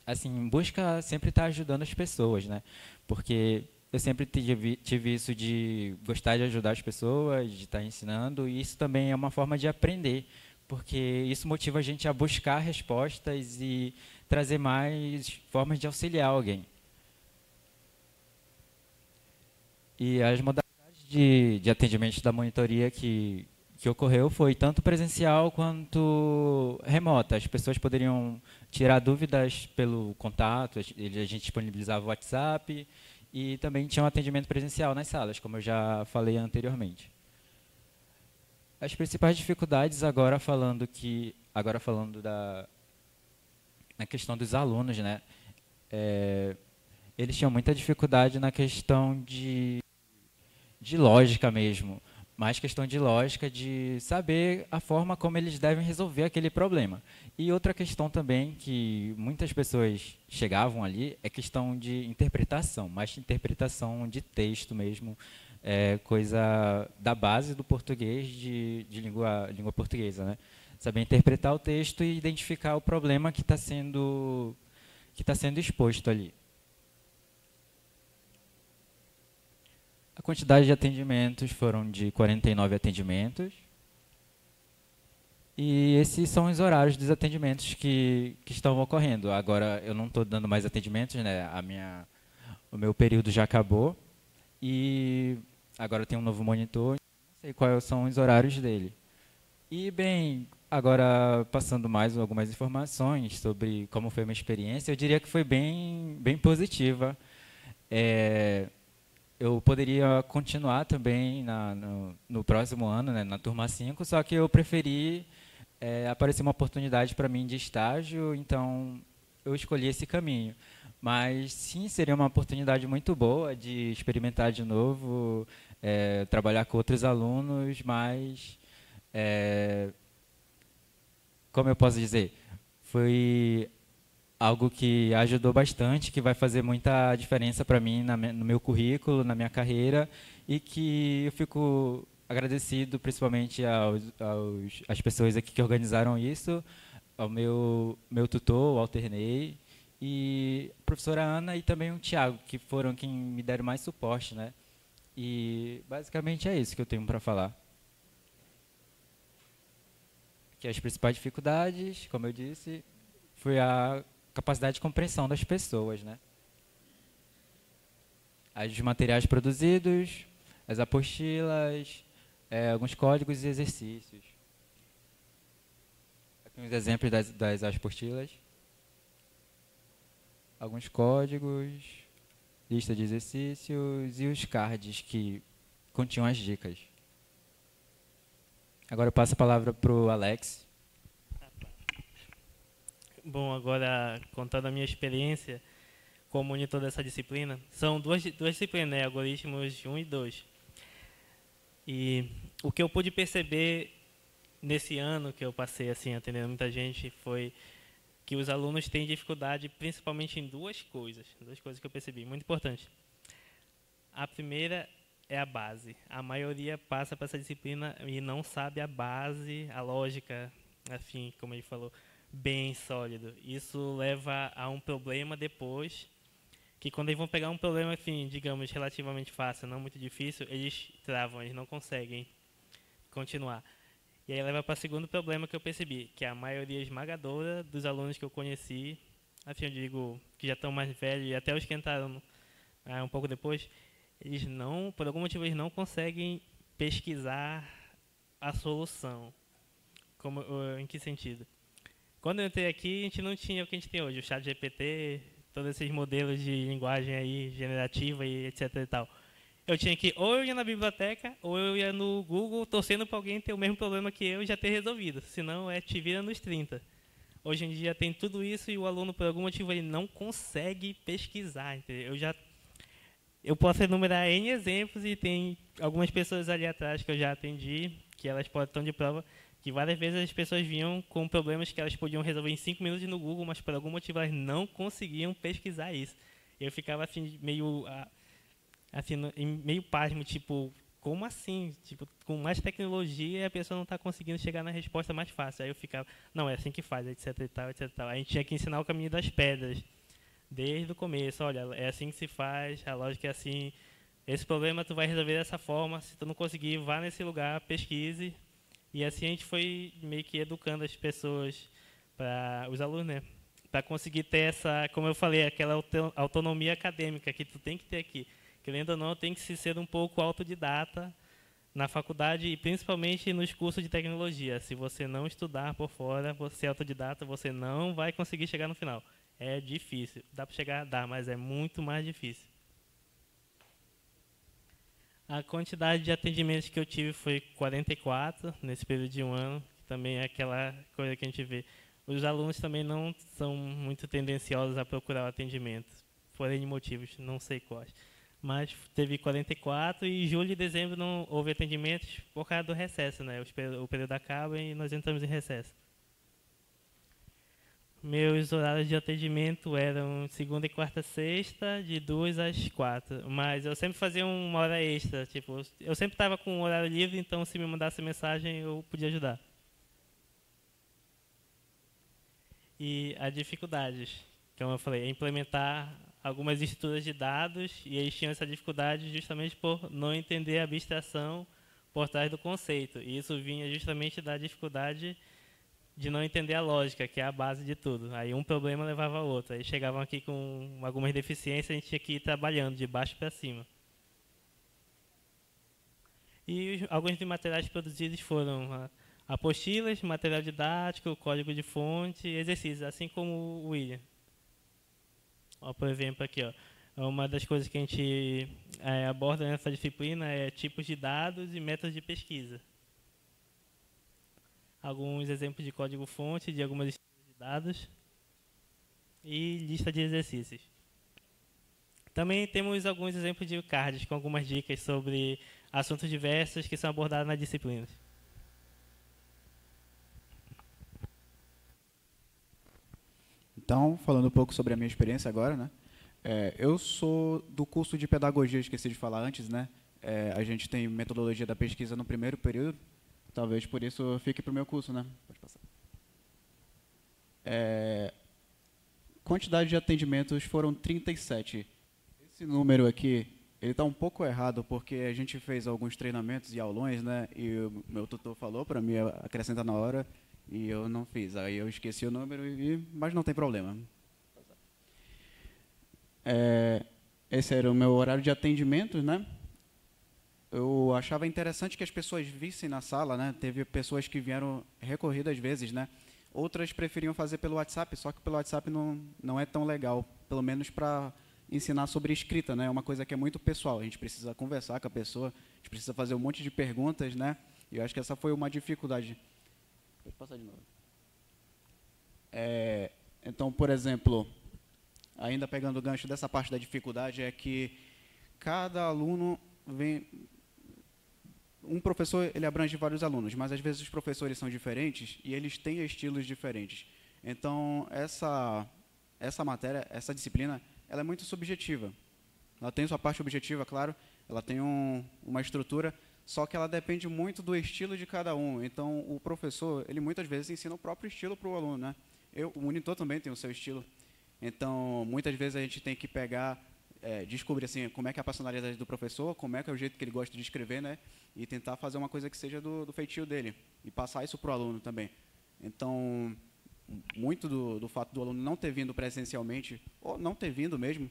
assim busca sempre estar ajudando as pessoas, né? Porque eu sempre tive isso de gostar de ajudar as pessoas, de estar ensinando, e isso também é uma forma de aprender, porque isso motiva a gente a buscar respostas e trazer mais formas de auxiliar alguém. E as modalidades de atendimento da monitoria que ocorreu foi tanto presencial quanto remota. As pessoas poderiam tirar dúvidas pelo contato, a gente disponibilizava o WhatsApp, e também tinha um atendimento presencial nas salas, como eu já falei anteriormente. As principais dificuldades, agora falando na questão dos alunos, né? Eles tinham muita dificuldade na questão de lógica mesmo, mais questão de lógica, de saber a forma como eles devem resolver aquele problema. E outra questão também que muitas pessoas chegavam ali é questão de interpretação, mais interpretação de texto mesmo, coisa da base do português, de língua portuguesa, né? Saber interpretar o texto e identificar o problema que está sendo exposto ali. A quantidade de atendimentos foram de 49 atendimentos. E esses são os horários dos atendimentos que estão ocorrendo. Agora, eu não estou dando mais atendimentos, né? O meu período já acabou. E agora tem um novo monitor, não sei quais são os horários dele. E, bem, agora passando mais algumas informações sobre como foi a minha experiência, eu diria que foi bem positiva. Eu poderia continuar também no próximo ano, né, na turma 5, só que eu preferi aparecer uma oportunidade para mim de estágio, então eu escolhi esse caminho. Mas, sim, seria uma oportunidade muito boa de experimentar de novo, trabalhar com outros alunos, mas, como eu posso dizer, foi algo que ajudou bastante, que vai fazer muita diferença para mim no meu currículo, na minha carreira, e que eu fico agradecido principalmente às pessoas aqui que organizaram isso, ao meu tutor, o Alternei, e a professora Ana e também o Tiago, que foram quem me deram mais suporte, né? E basicamente é isso que eu tenho para falar. Que as principais dificuldades, como eu disse, foi a capacidade de compreensão das pessoas, né? Os materiais produzidos, as apostilas, alguns códigos e exercícios. Aqui uns exemplos das apostilas. Alguns códigos, lista de exercícios e os cards que continham as dicas. Agora eu passo a palavra para o Alex. Bom, agora contando a minha experiência como monitor dessa disciplina, são duas disciplinas, né? Algoritmos 1 e 2. E o que eu pude perceber nesse ano que eu passei assim atendendo muita gente foi que os alunos têm dificuldade principalmente em duas coisas que eu percebi, muito importante. A primeira é a base. A maioria passa para essa disciplina e não sabe a base, a lógica, assim, como ele falou, bem sólido. Isso leva a um problema depois, que quando eles vão pegar um problema, assim, digamos, relativamente fácil, não muito difícil, eles travam, eles não conseguem continuar. E aí leva para o segundo problema que eu percebi, que a maioria esmagadora dos alunos que eu conheci, assim eu digo, que já estão mais velhos e até os que entraram um pouco depois, eles não, por algum motivo, eles não conseguem pesquisar a solução. Em que sentido? Quando eu entrei aqui, a gente não tinha o que a gente tem hoje, o ChatGPT, todos esses modelos de linguagem aí generativa e etc e tal. Eu tinha que, ou eu ia na biblioteca, ou eu ia no Google torcendo para alguém ter o mesmo problema que eu e já ter resolvido. Senão, te vira nos 30. Hoje em dia tem tudo isso e o aluno, por algum motivo, ele não consegue pesquisar. Entendeu? Eu posso enumerar N exemplos e tem algumas pessoas ali atrás que eu já atendi, que elas podem estar de prova, que várias vezes as pessoas vinham com problemas que elas podiam resolver em 5 minutos no Google, mas por algum motivo elas não conseguiam pesquisar isso. Eu ficava assim, meio pasmo, tipo, como assim? Tipo, com mais tecnologia a pessoa não está conseguindo chegar na resposta mais fácil. Aí eu ficava, não, é assim que faz, etc e tal, etc e tal. A gente tinha que ensinar o caminho das pedras, desde o começo. Olha, é assim que se faz, a lógica é assim. Esse problema tu vai resolver dessa forma. Se tu não conseguir, vá nesse lugar, pesquise. E assim a gente foi meio que educando as pessoas, para os alunos, né? Para conseguir ter essa, como eu falei, aquela autonomia acadêmica que tu tem que ter aqui. Querendo ou não, tem que se ser um pouco autodidata na faculdade e principalmente nos cursos de tecnologia. Se você não estudar por fora, você é autodidata, você não vai conseguir chegar no final. É difícil. Dá para chegar? Dá, mas é muito mais difícil. A quantidade de atendimentos que eu tive foi 44 nesse período de um ano, que também é aquela coisa que a gente vê. Os alunos também não são muito tendenciosos a procurar o atendimento, por N motivos, não sei quais. Mas teve 44 e julho e dezembro não houve atendimentos por causa do recesso, né? O período acaba e nós entramos em recesso. Meus horários de atendimento eram segunda e quarta, sexta, de 2 às 4. Mas eu sempre fazia uma hora extra. Tipo, eu sempre estava com um horário livre, então se me mandasse mensagem eu podia ajudar. E as dificuldades, como eu falei, é implementar algumas estruturas de dados, e eles tinham essa dificuldade justamente por não entender a abstração por trás do conceito. E isso vinha justamente da dificuldade de não entender a lógica, que é a base de tudo. Aí um problema levava ao outro. Aí chegavam aqui com algumas deficiências, a gente tinha que ir trabalhando de baixo para cima. E alguns dos materiais produzidos foram apostilas, material didático, código de fonte, exercícios, assim como o William. Ó, por exemplo, aqui, ó, uma das coisas que a gente aborda nessa disciplina é tipos de dados e métodos de pesquisa. Alguns exemplos de código-fonte de algumas estruturas de dados e lista de exercícios. Também temos alguns exemplos de cards com algumas dicas sobre assuntos diversos que são abordados na disciplina. Então, falando um pouco sobre a minha experiência agora, né? Eu sou do curso de pedagogia, esqueci de falar antes, né? A gente tem metodologia da pesquisa no primeiro período, talvez por isso fique para o meu curso, né? Pode passar. Quantidade de atendimentos foram 37. Esse número aqui, ele está um pouco errado, porque a gente fez alguns treinamentos e aulões, né? E o meu tutor falou para mim acrescentar na hora, e eu não fiz. Aí eu esqueci o número, mas não tem problema. Esse era o meu horário de atendimento, né? Eu achava interessante que as pessoas vissem na sala, né? Teve pessoas que vieram recorridas vezes, né? Outras preferiam fazer pelo WhatsApp, só que pelo WhatsApp não é tão legal, pelo menos para ensinar sobre escrita, né? É uma coisa que é muito pessoal. A gente precisa conversar com a pessoa, a gente precisa fazer um monte de perguntas, né? E eu acho que essa foi uma dificuldade. Pode passar de novo. Então, por exemplo, ainda pegando o gancho dessa parte da dificuldade, é que cada aluno vem... Um professor, ele abrange vários alunos, mas às vezes os professores são diferentes e eles têm estilos diferentes. Então, essa matéria, essa disciplina, ela é muito subjetiva. Ela tem sua parte objetiva, claro, ela tem uma estrutura, só que ela depende muito do estilo de cada um. Então, o professor, ele muitas vezes ensina o próprio estilo para o aluno, né? O monitor também tem o seu estilo. Então, muitas vezes a gente tem que pegar, descobrir assim, como é que é a personalidade do professor, como é que é o jeito que ele gosta de escrever, né? E tentar fazer uma coisa que seja do feitio dele. E passar isso para o aluno também. Então, muito do fato do aluno não ter vindo presencialmente, ou não ter vindo mesmo,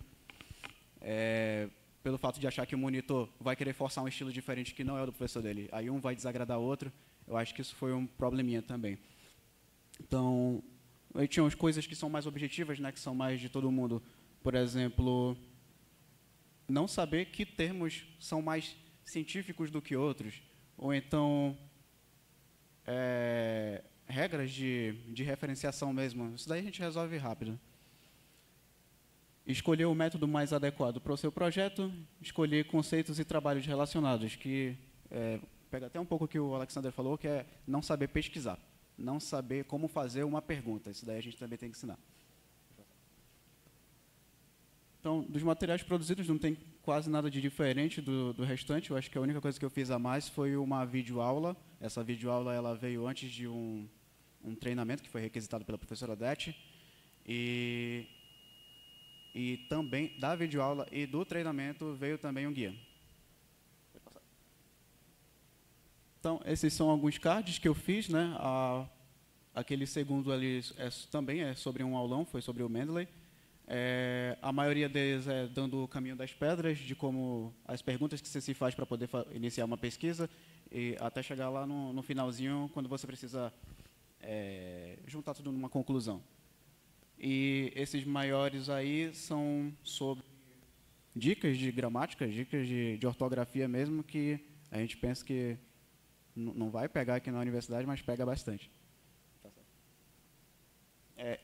pelo fato de achar que o monitor vai querer forçar um estilo diferente que não é o do professor dele. Aí um vai desagradar o outro. Eu acho que isso foi um probleminha também. Então, aí tinha as coisas que são mais objetivas, né, que são mais de todo mundo. Por exemplo, não saber que termos são mais científicos do que outros. Ou então, regras de referenciação mesmo. Isso daí a gente resolve rápido. Escolher o método mais adequado para o seu projeto, escolher conceitos e trabalhos relacionados, que pega até um pouco o que o Alexander falou, que é não saber pesquisar, não saber como fazer uma pergunta. Isso daí a gente também tem que ensinar. Então, dos materiais produzidos não tem quase nada de diferente do restante. Eu acho que a única coisa que eu fiz a mais foi uma videoaula. Essa videoaula ela veio antes de um treinamento que foi requisitado pela professora Odete. E E também da videoaula e do treinamento veio também um guia. Então, esses são alguns cards que eu fiz, né? Aquele segundo ali também é sobre um aulão, foi sobre o Mendeley. A maioria deles é dando o caminho das pedras, de como as perguntas que você se faz para poder iniciar uma pesquisa, e até chegar lá no finalzinho, quando você precisa juntar tudo numa conclusão. E esses maiores aí são sobre dicas de gramática, dicas de ortografia mesmo, que a gente pensa que não vai pegar aqui na universidade, mas pega bastante.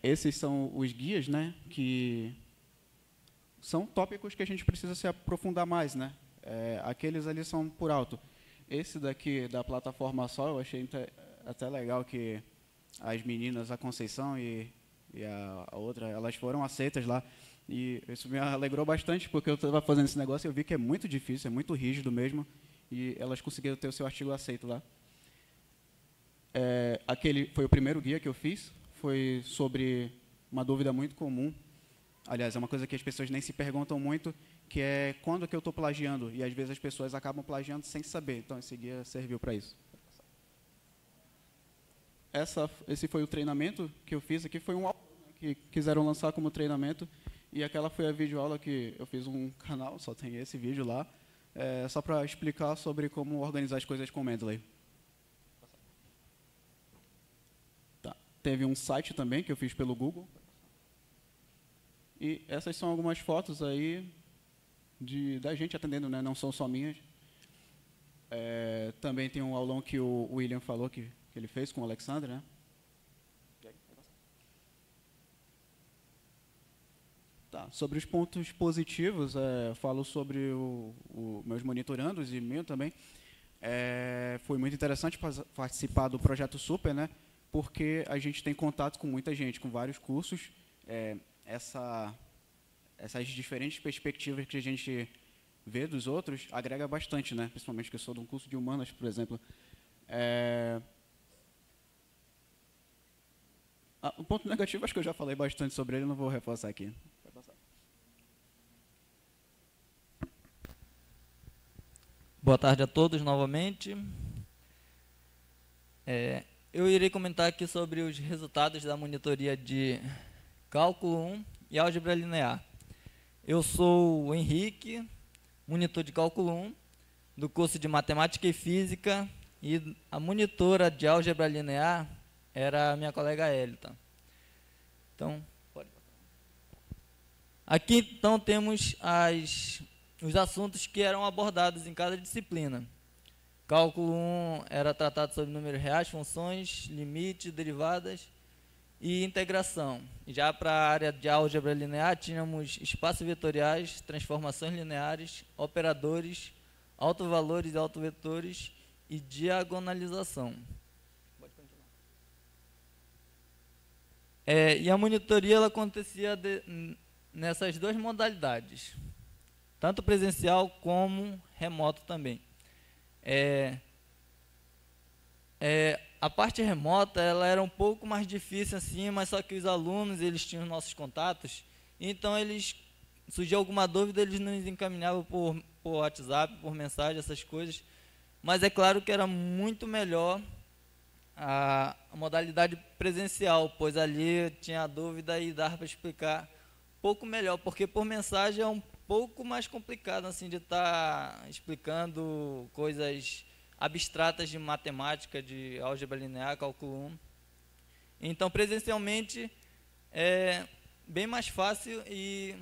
Esses são os guias, né, que são tópicos que a gente precisa se aprofundar mais, né? Aqueles ali são por alto. Esse daqui da plataforma Sol, eu achei até legal que as meninas, a Conceição e a outra, elas foram aceitas lá. E isso me alegrou bastante, porque eu estava fazendo esse negócio e eu vi que é muito difícil, é muito rígido mesmo, e elas conseguiram ter o seu artigo aceito lá. Aquele foi o primeiro guia que eu fiz, foi sobre uma dúvida muito comum. Aliás, é uma coisa que as pessoas nem se perguntam muito, que é quando que eu estou plagiando, e às vezes as pessoas acabam plagiando sem saber. Então, esse guia serviu para isso. Esse foi o treinamento que eu fiz aqui, foi um aula que quiseram lançar como treinamento, e aquela foi a videoaula que eu fiz um canal, só tem esse vídeo lá, só para explicar sobre como organizar as coisas com o Mendeley. Tá. Teve um site também que eu fiz pelo Google. E essas são algumas fotos aí da gente atendendo, né? Não são só minhas. Também tem um aulão que o William falou que ele fez com o Alexandre, né? Tá. Sobre os pontos positivos, falo sobre meus monitorandos e meu também. Foi muito interessante participar do Projeto Super, né? Porque a gente tem contato com muita gente, com vários cursos. Essas diferentes perspectivas que a gente vê dos outros agrega bastante, né? Principalmente que eu sou de um curso de humanas, por exemplo. O ponto negativo, acho que eu já falei bastante sobre ele, não vou reforçar aqui. Boa tarde a todos novamente. Eu irei comentar aqui sobre os resultados da monitoria de Cálculo 1 e Álgebra Linear. Eu sou o Henrique, monitor de Cálculo 1, do curso de Matemática e Física, e a monitora de Álgebra Linear era a minha colega Elita. Então, pode passar. Aqui, então, temos os assuntos que eram abordados em cada disciplina. Cálculo 1 era tratado sobre números reais, funções, limite, derivadas e integração. Já para a área de álgebra linear, tínhamos espaços vetoriais, transformações lineares, operadores, autovalores e autovetores e diagonalização. Pode continuar. E a monitoria ela acontecia nessas duas modalidades, tanto presencial como remoto também. A parte remota ela era um pouco mais difícil assim, mas só que os alunos eles tinham nossos contatos, então surgia alguma dúvida, eles nos encaminhavam por WhatsApp, por mensagem, essas coisas. Mas é claro que era muito melhor a modalidade presencial, pois ali tinha dúvida e dava para explicar um pouco melhor, porque por mensagem é um pouco mais complicado assim de estar explicando coisas abstratas de matemática, de álgebra linear, cálculo 1. Então, presencialmente, é bem mais fácil e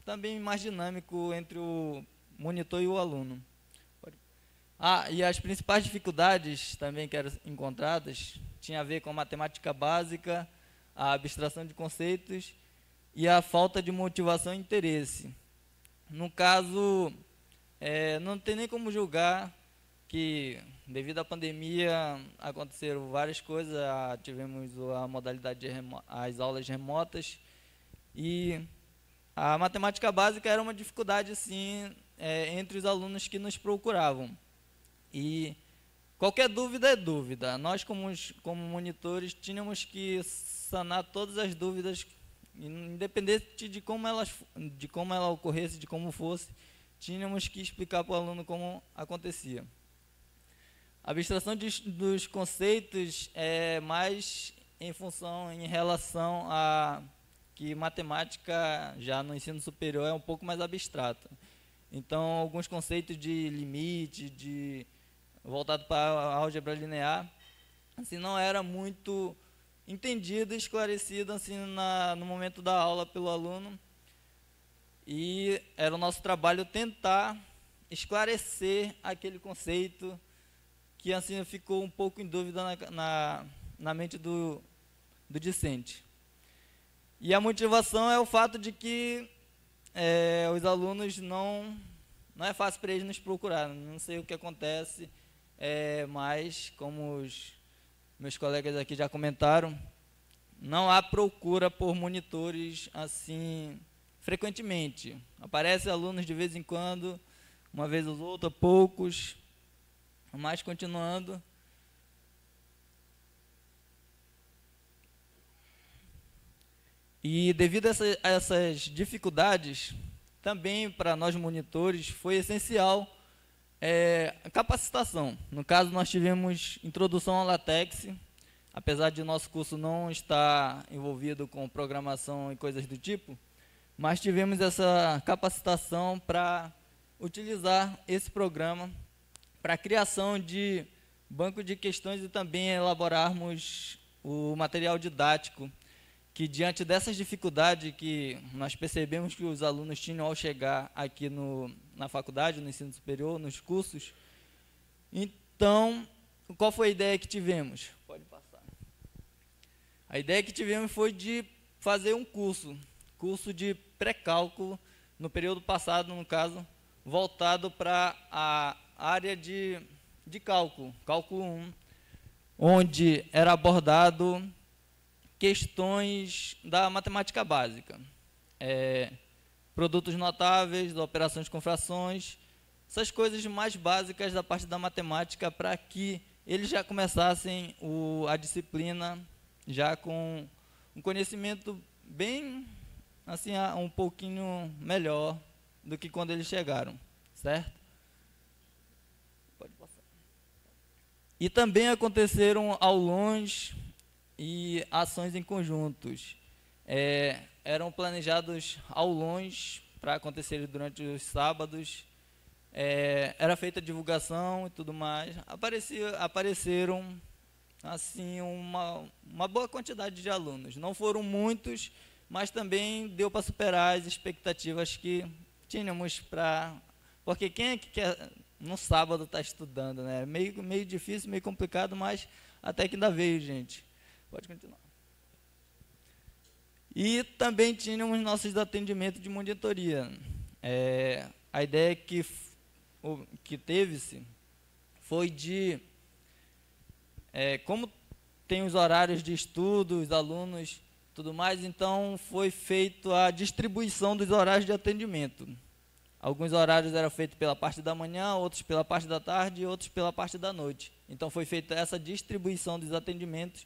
também mais dinâmico entre o monitor e o aluno. E as principais dificuldades também que eram encontradas tinha a ver com a matemática básica, a abstração de conceitos e a falta de motivação e interesse. No caso, não tem nem como julgar que, devido à pandemia, aconteceram várias coisas. Tivemos a modalidade as aulas remotas, e a matemática básica era uma dificuldade sim, entre os alunos que nos procuravam. E qualquer dúvida é dúvida. Nós, como monitores, tínhamos que sanar todas as dúvidas independente de como ela ocorresse, de como fosse, tínhamos que explicar para o aluno como acontecia. A abstração dos conceitos é mais em relação a que matemática, já no ensino superior, é um pouco mais abstrata. Então, alguns conceitos de limite, voltado para a álgebra linear, assim, não era muito entendido e esclarecido assim, no momento da aula pelo aluno. E era o nosso trabalho tentar esclarecer aquele conceito que assim ficou um pouco em dúvida na mente do discente. E a motivação é o fato de que os alunos não é fácil para eles nos procurar. Não sei o que acontece, mas como os meus colegas aqui já comentaram, não há procura por monitores assim frequentemente. Aparecem alunos de vez em quando, uma vez ou outra, poucos, mas continuando. E devido a essas dificuldades, também para nós monitores foi essencial a capacitação. No caso, nós tivemos introdução ao LaTeX, apesar de nosso curso não estar envolvido com programação e coisas do tipo, mas tivemos essa capacitação para utilizar esse programa para a criação de banco de questões e também elaborarmos o material didático, que diante dessas dificuldades que nós percebemos que os alunos tinham ao chegar aqui na faculdade, no ensino superior, nos cursos. Então, qual foi a ideia que tivemos? Pode passar. A ideia que tivemos foi de fazer um curso de pré-cálculo, no período passado, no caso, voltado para a área de cálculo 1, onde era abordado questões da matemática básica, produtos notáveis, operações com frações, essas coisas mais básicas da parte da matemática, para que eles já começassem a disciplina já com um conhecimento bem, assim, um pouquinho melhor do que quando eles chegaram, certo? Pode passar. E também aconteceram aulões e ações em conjuntos. Eram planejados aulões para acontecer durante os sábados, era feita divulgação e tudo mais. Apareceram assim uma boa quantidade de alunos. Não foram muitos, mas também deu para superar as expectativas que tínhamos porque quem é que quer no sábado estar estudando, né? Meio difícil, meio complicado, mas até que ainda veio, gente. Pode continuar. E também tínhamos nossos atendimentos de monitoria. A ideia que teve-se foi de, como tem os horários de estudo, os alunos, tudo mais, então foi feita a distribuição dos horários de atendimento. Alguns horários eram feitos pela parte da manhã, outros pela parte da tarde e outros pela parte da noite. Então foi feita essa distribuição dos atendimentos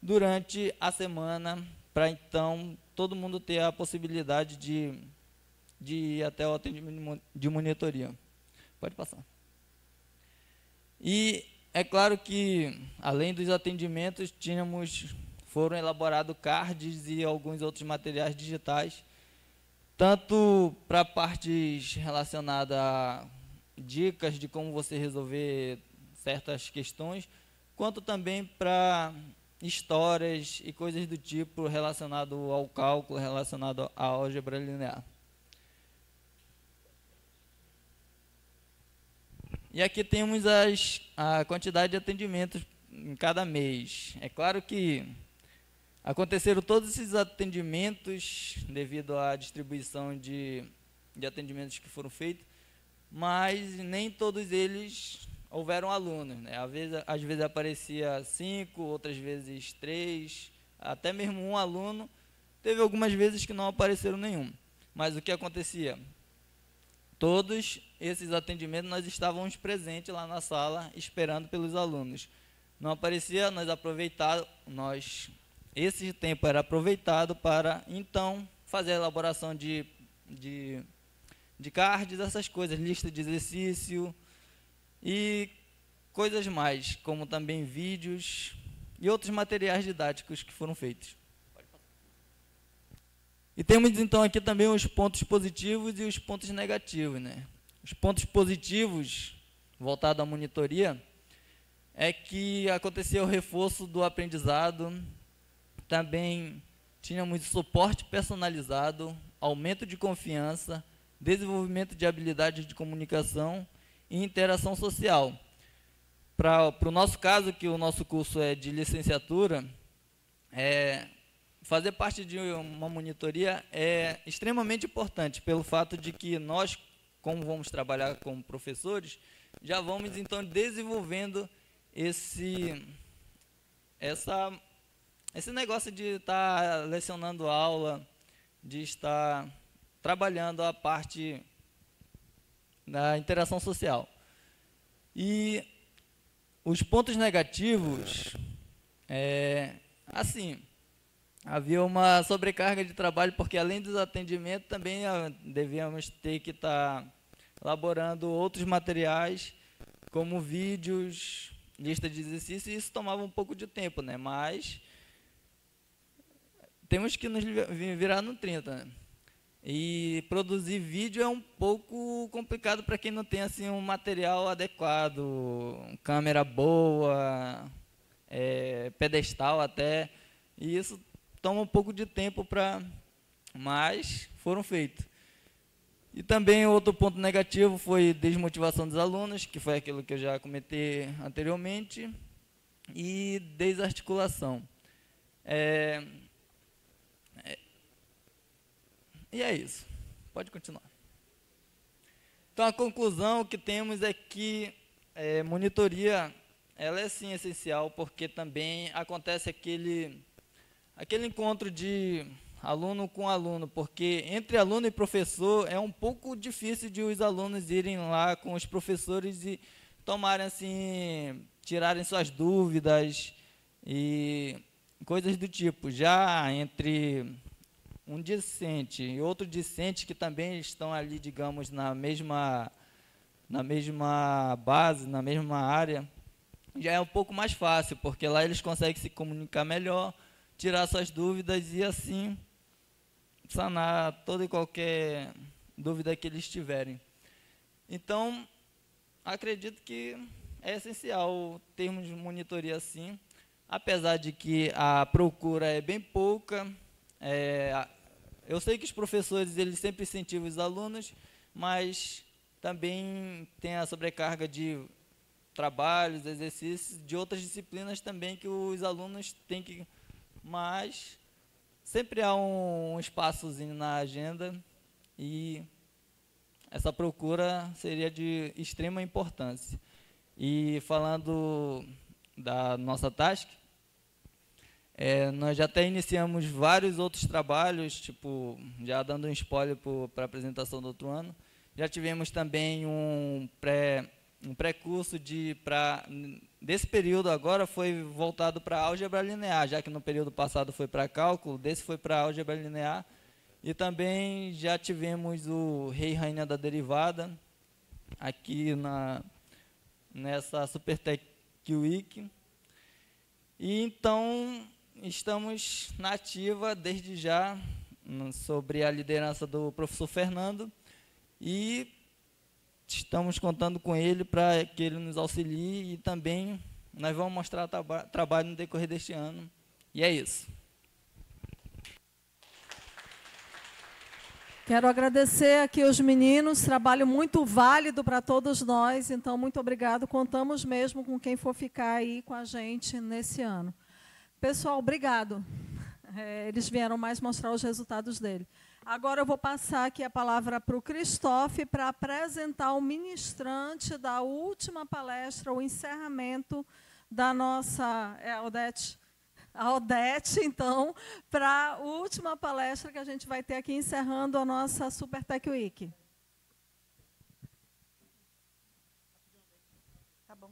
durante a semana, para então todo mundo ter a possibilidade de ir até o atendimento de monitoria. Pode passar. E é claro que, além dos atendimentos, foram elaborados cards e alguns outros materiais digitais, tanto para partes relacionadas a dicas de como você resolver certas questões, quanto também para histórias e coisas do tipo relacionado ao cálculo, relacionado à álgebra linear. E aqui temos a quantidade de atendimentos em cada mês. É claro que aconteceram todos esses atendimentos devido à distribuição de atendimentos que foram feitos, mas nem todos eles houveram alunos, né? Às vezes aparecia 5, outras vezes 3, até mesmo um aluno. Teve algumas vezes que não apareceram nenhum. Mas o que acontecia? Todos esses atendimentos nós estávamos presentes lá na sala, esperando pelos alunos. Não aparecia, nós esse tempo era aproveitado para, então, fazer a elaboração de cards, essas coisas, lista de exercício e coisas mais, como também vídeos e outros materiais didáticos que foram feitos. E temos, então, aqui também os pontos positivos e os pontos negativos, né? Os pontos positivos, voltados à monitoria, é que aconteceu o reforço do aprendizado, também tínhamos suporte personalizado, aumento de confiança, desenvolvimento de habilidades de comunicação e interação social. Para o nosso caso, que o nosso curso é de licenciatura, fazer parte de uma monitoria é extremamente importante, pelo fato de que nós, como vamos trabalhar como professores, já vamos, então, desenvolvendo esse negócio de estar lecionando aula, de estar trabalhando a parte da interação social. E os pontos negativos, assim, havia uma sobrecarga de trabalho, porque além dos atendimentos, também devíamos ter que estar elaborando outros materiais, como vídeos, lista de exercícios, e isso tomava um pouco de tempo, né? Mas temos que nos virar no 30, né? E produzir vídeo é um pouco complicado para quem não tem assim um material adequado, câmera boa, pedestal até, e isso toma um pouco de tempo mas foram feitos. E também outro ponto negativo foi desmotivação dos alunos, que foi aquilo que eu já comentei anteriormente, e desarticulação. E é isso. Pode continuar. Então, a conclusão que temos é que monitoria, ela é sim essencial, porque também acontece aquele encontro de aluno com aluno, porque entre aluno e professor é um pouco difícil de os alunos irem lá com os professores e tomarem assim, tirarem suas dúvidas e coisas do tipo. Já entre um discente e outro discente que também estão ali, digamos, na mesma base, na mesma área, já é um pouco mais fácil, porque lá eles conseguem se comunicar melhor, tirar suas dúvidas e assim sanar toda e qualquer dúvida que eles tiverem. Então, acredito que é essencial termos monitoria assim, apesar de que a procura é bem pouca. Eu sei que os professores eles sempre incentivam os alunos, mas também tem a sobrecarga de trabalhos, exercícios, de outras disciplinas também que os alunos têm que... Mas sempre há um espaçozinho na agenda e essa procura seria de extrema importância. E falando da nossa task, nós já até iniciamos vários outros trabalhos, tipo, já dando um spoiler para a apresentação do outro ano. Já tivemos também um pré-curso desse período agora foi voltado para álgebra linear, já que no período passado foi para cálculo, desse foi para álgebra linear. E também já tivemos o Rei e Rainha da Derivada, aqui nessa Supertech Week. E então, estamos na ativa desde já, sobre a liderança do professor Fernando, e estamos contando com ele para que ele nos auxilie, e também nós vamos mostrar trabalho no decorrer deste ano. E é isso. Quero agradecer aqui os meninos, trabalho muito válido para todos nós, então muito obrigado, contamos mesmo com quem for ficar aí com a gente nesse ano. Pessoal, obrigado. Eles vieram mais mostrar os resultados dele. Agora eu vou passar aqui a palavra para o Cristófe para apresentar o ministrante da última palestra, o encerramento da nossa... A Odete, então, para a última palestra que a gente vai ter aqui, encerrando a nossa Supertech Week. Tá bom.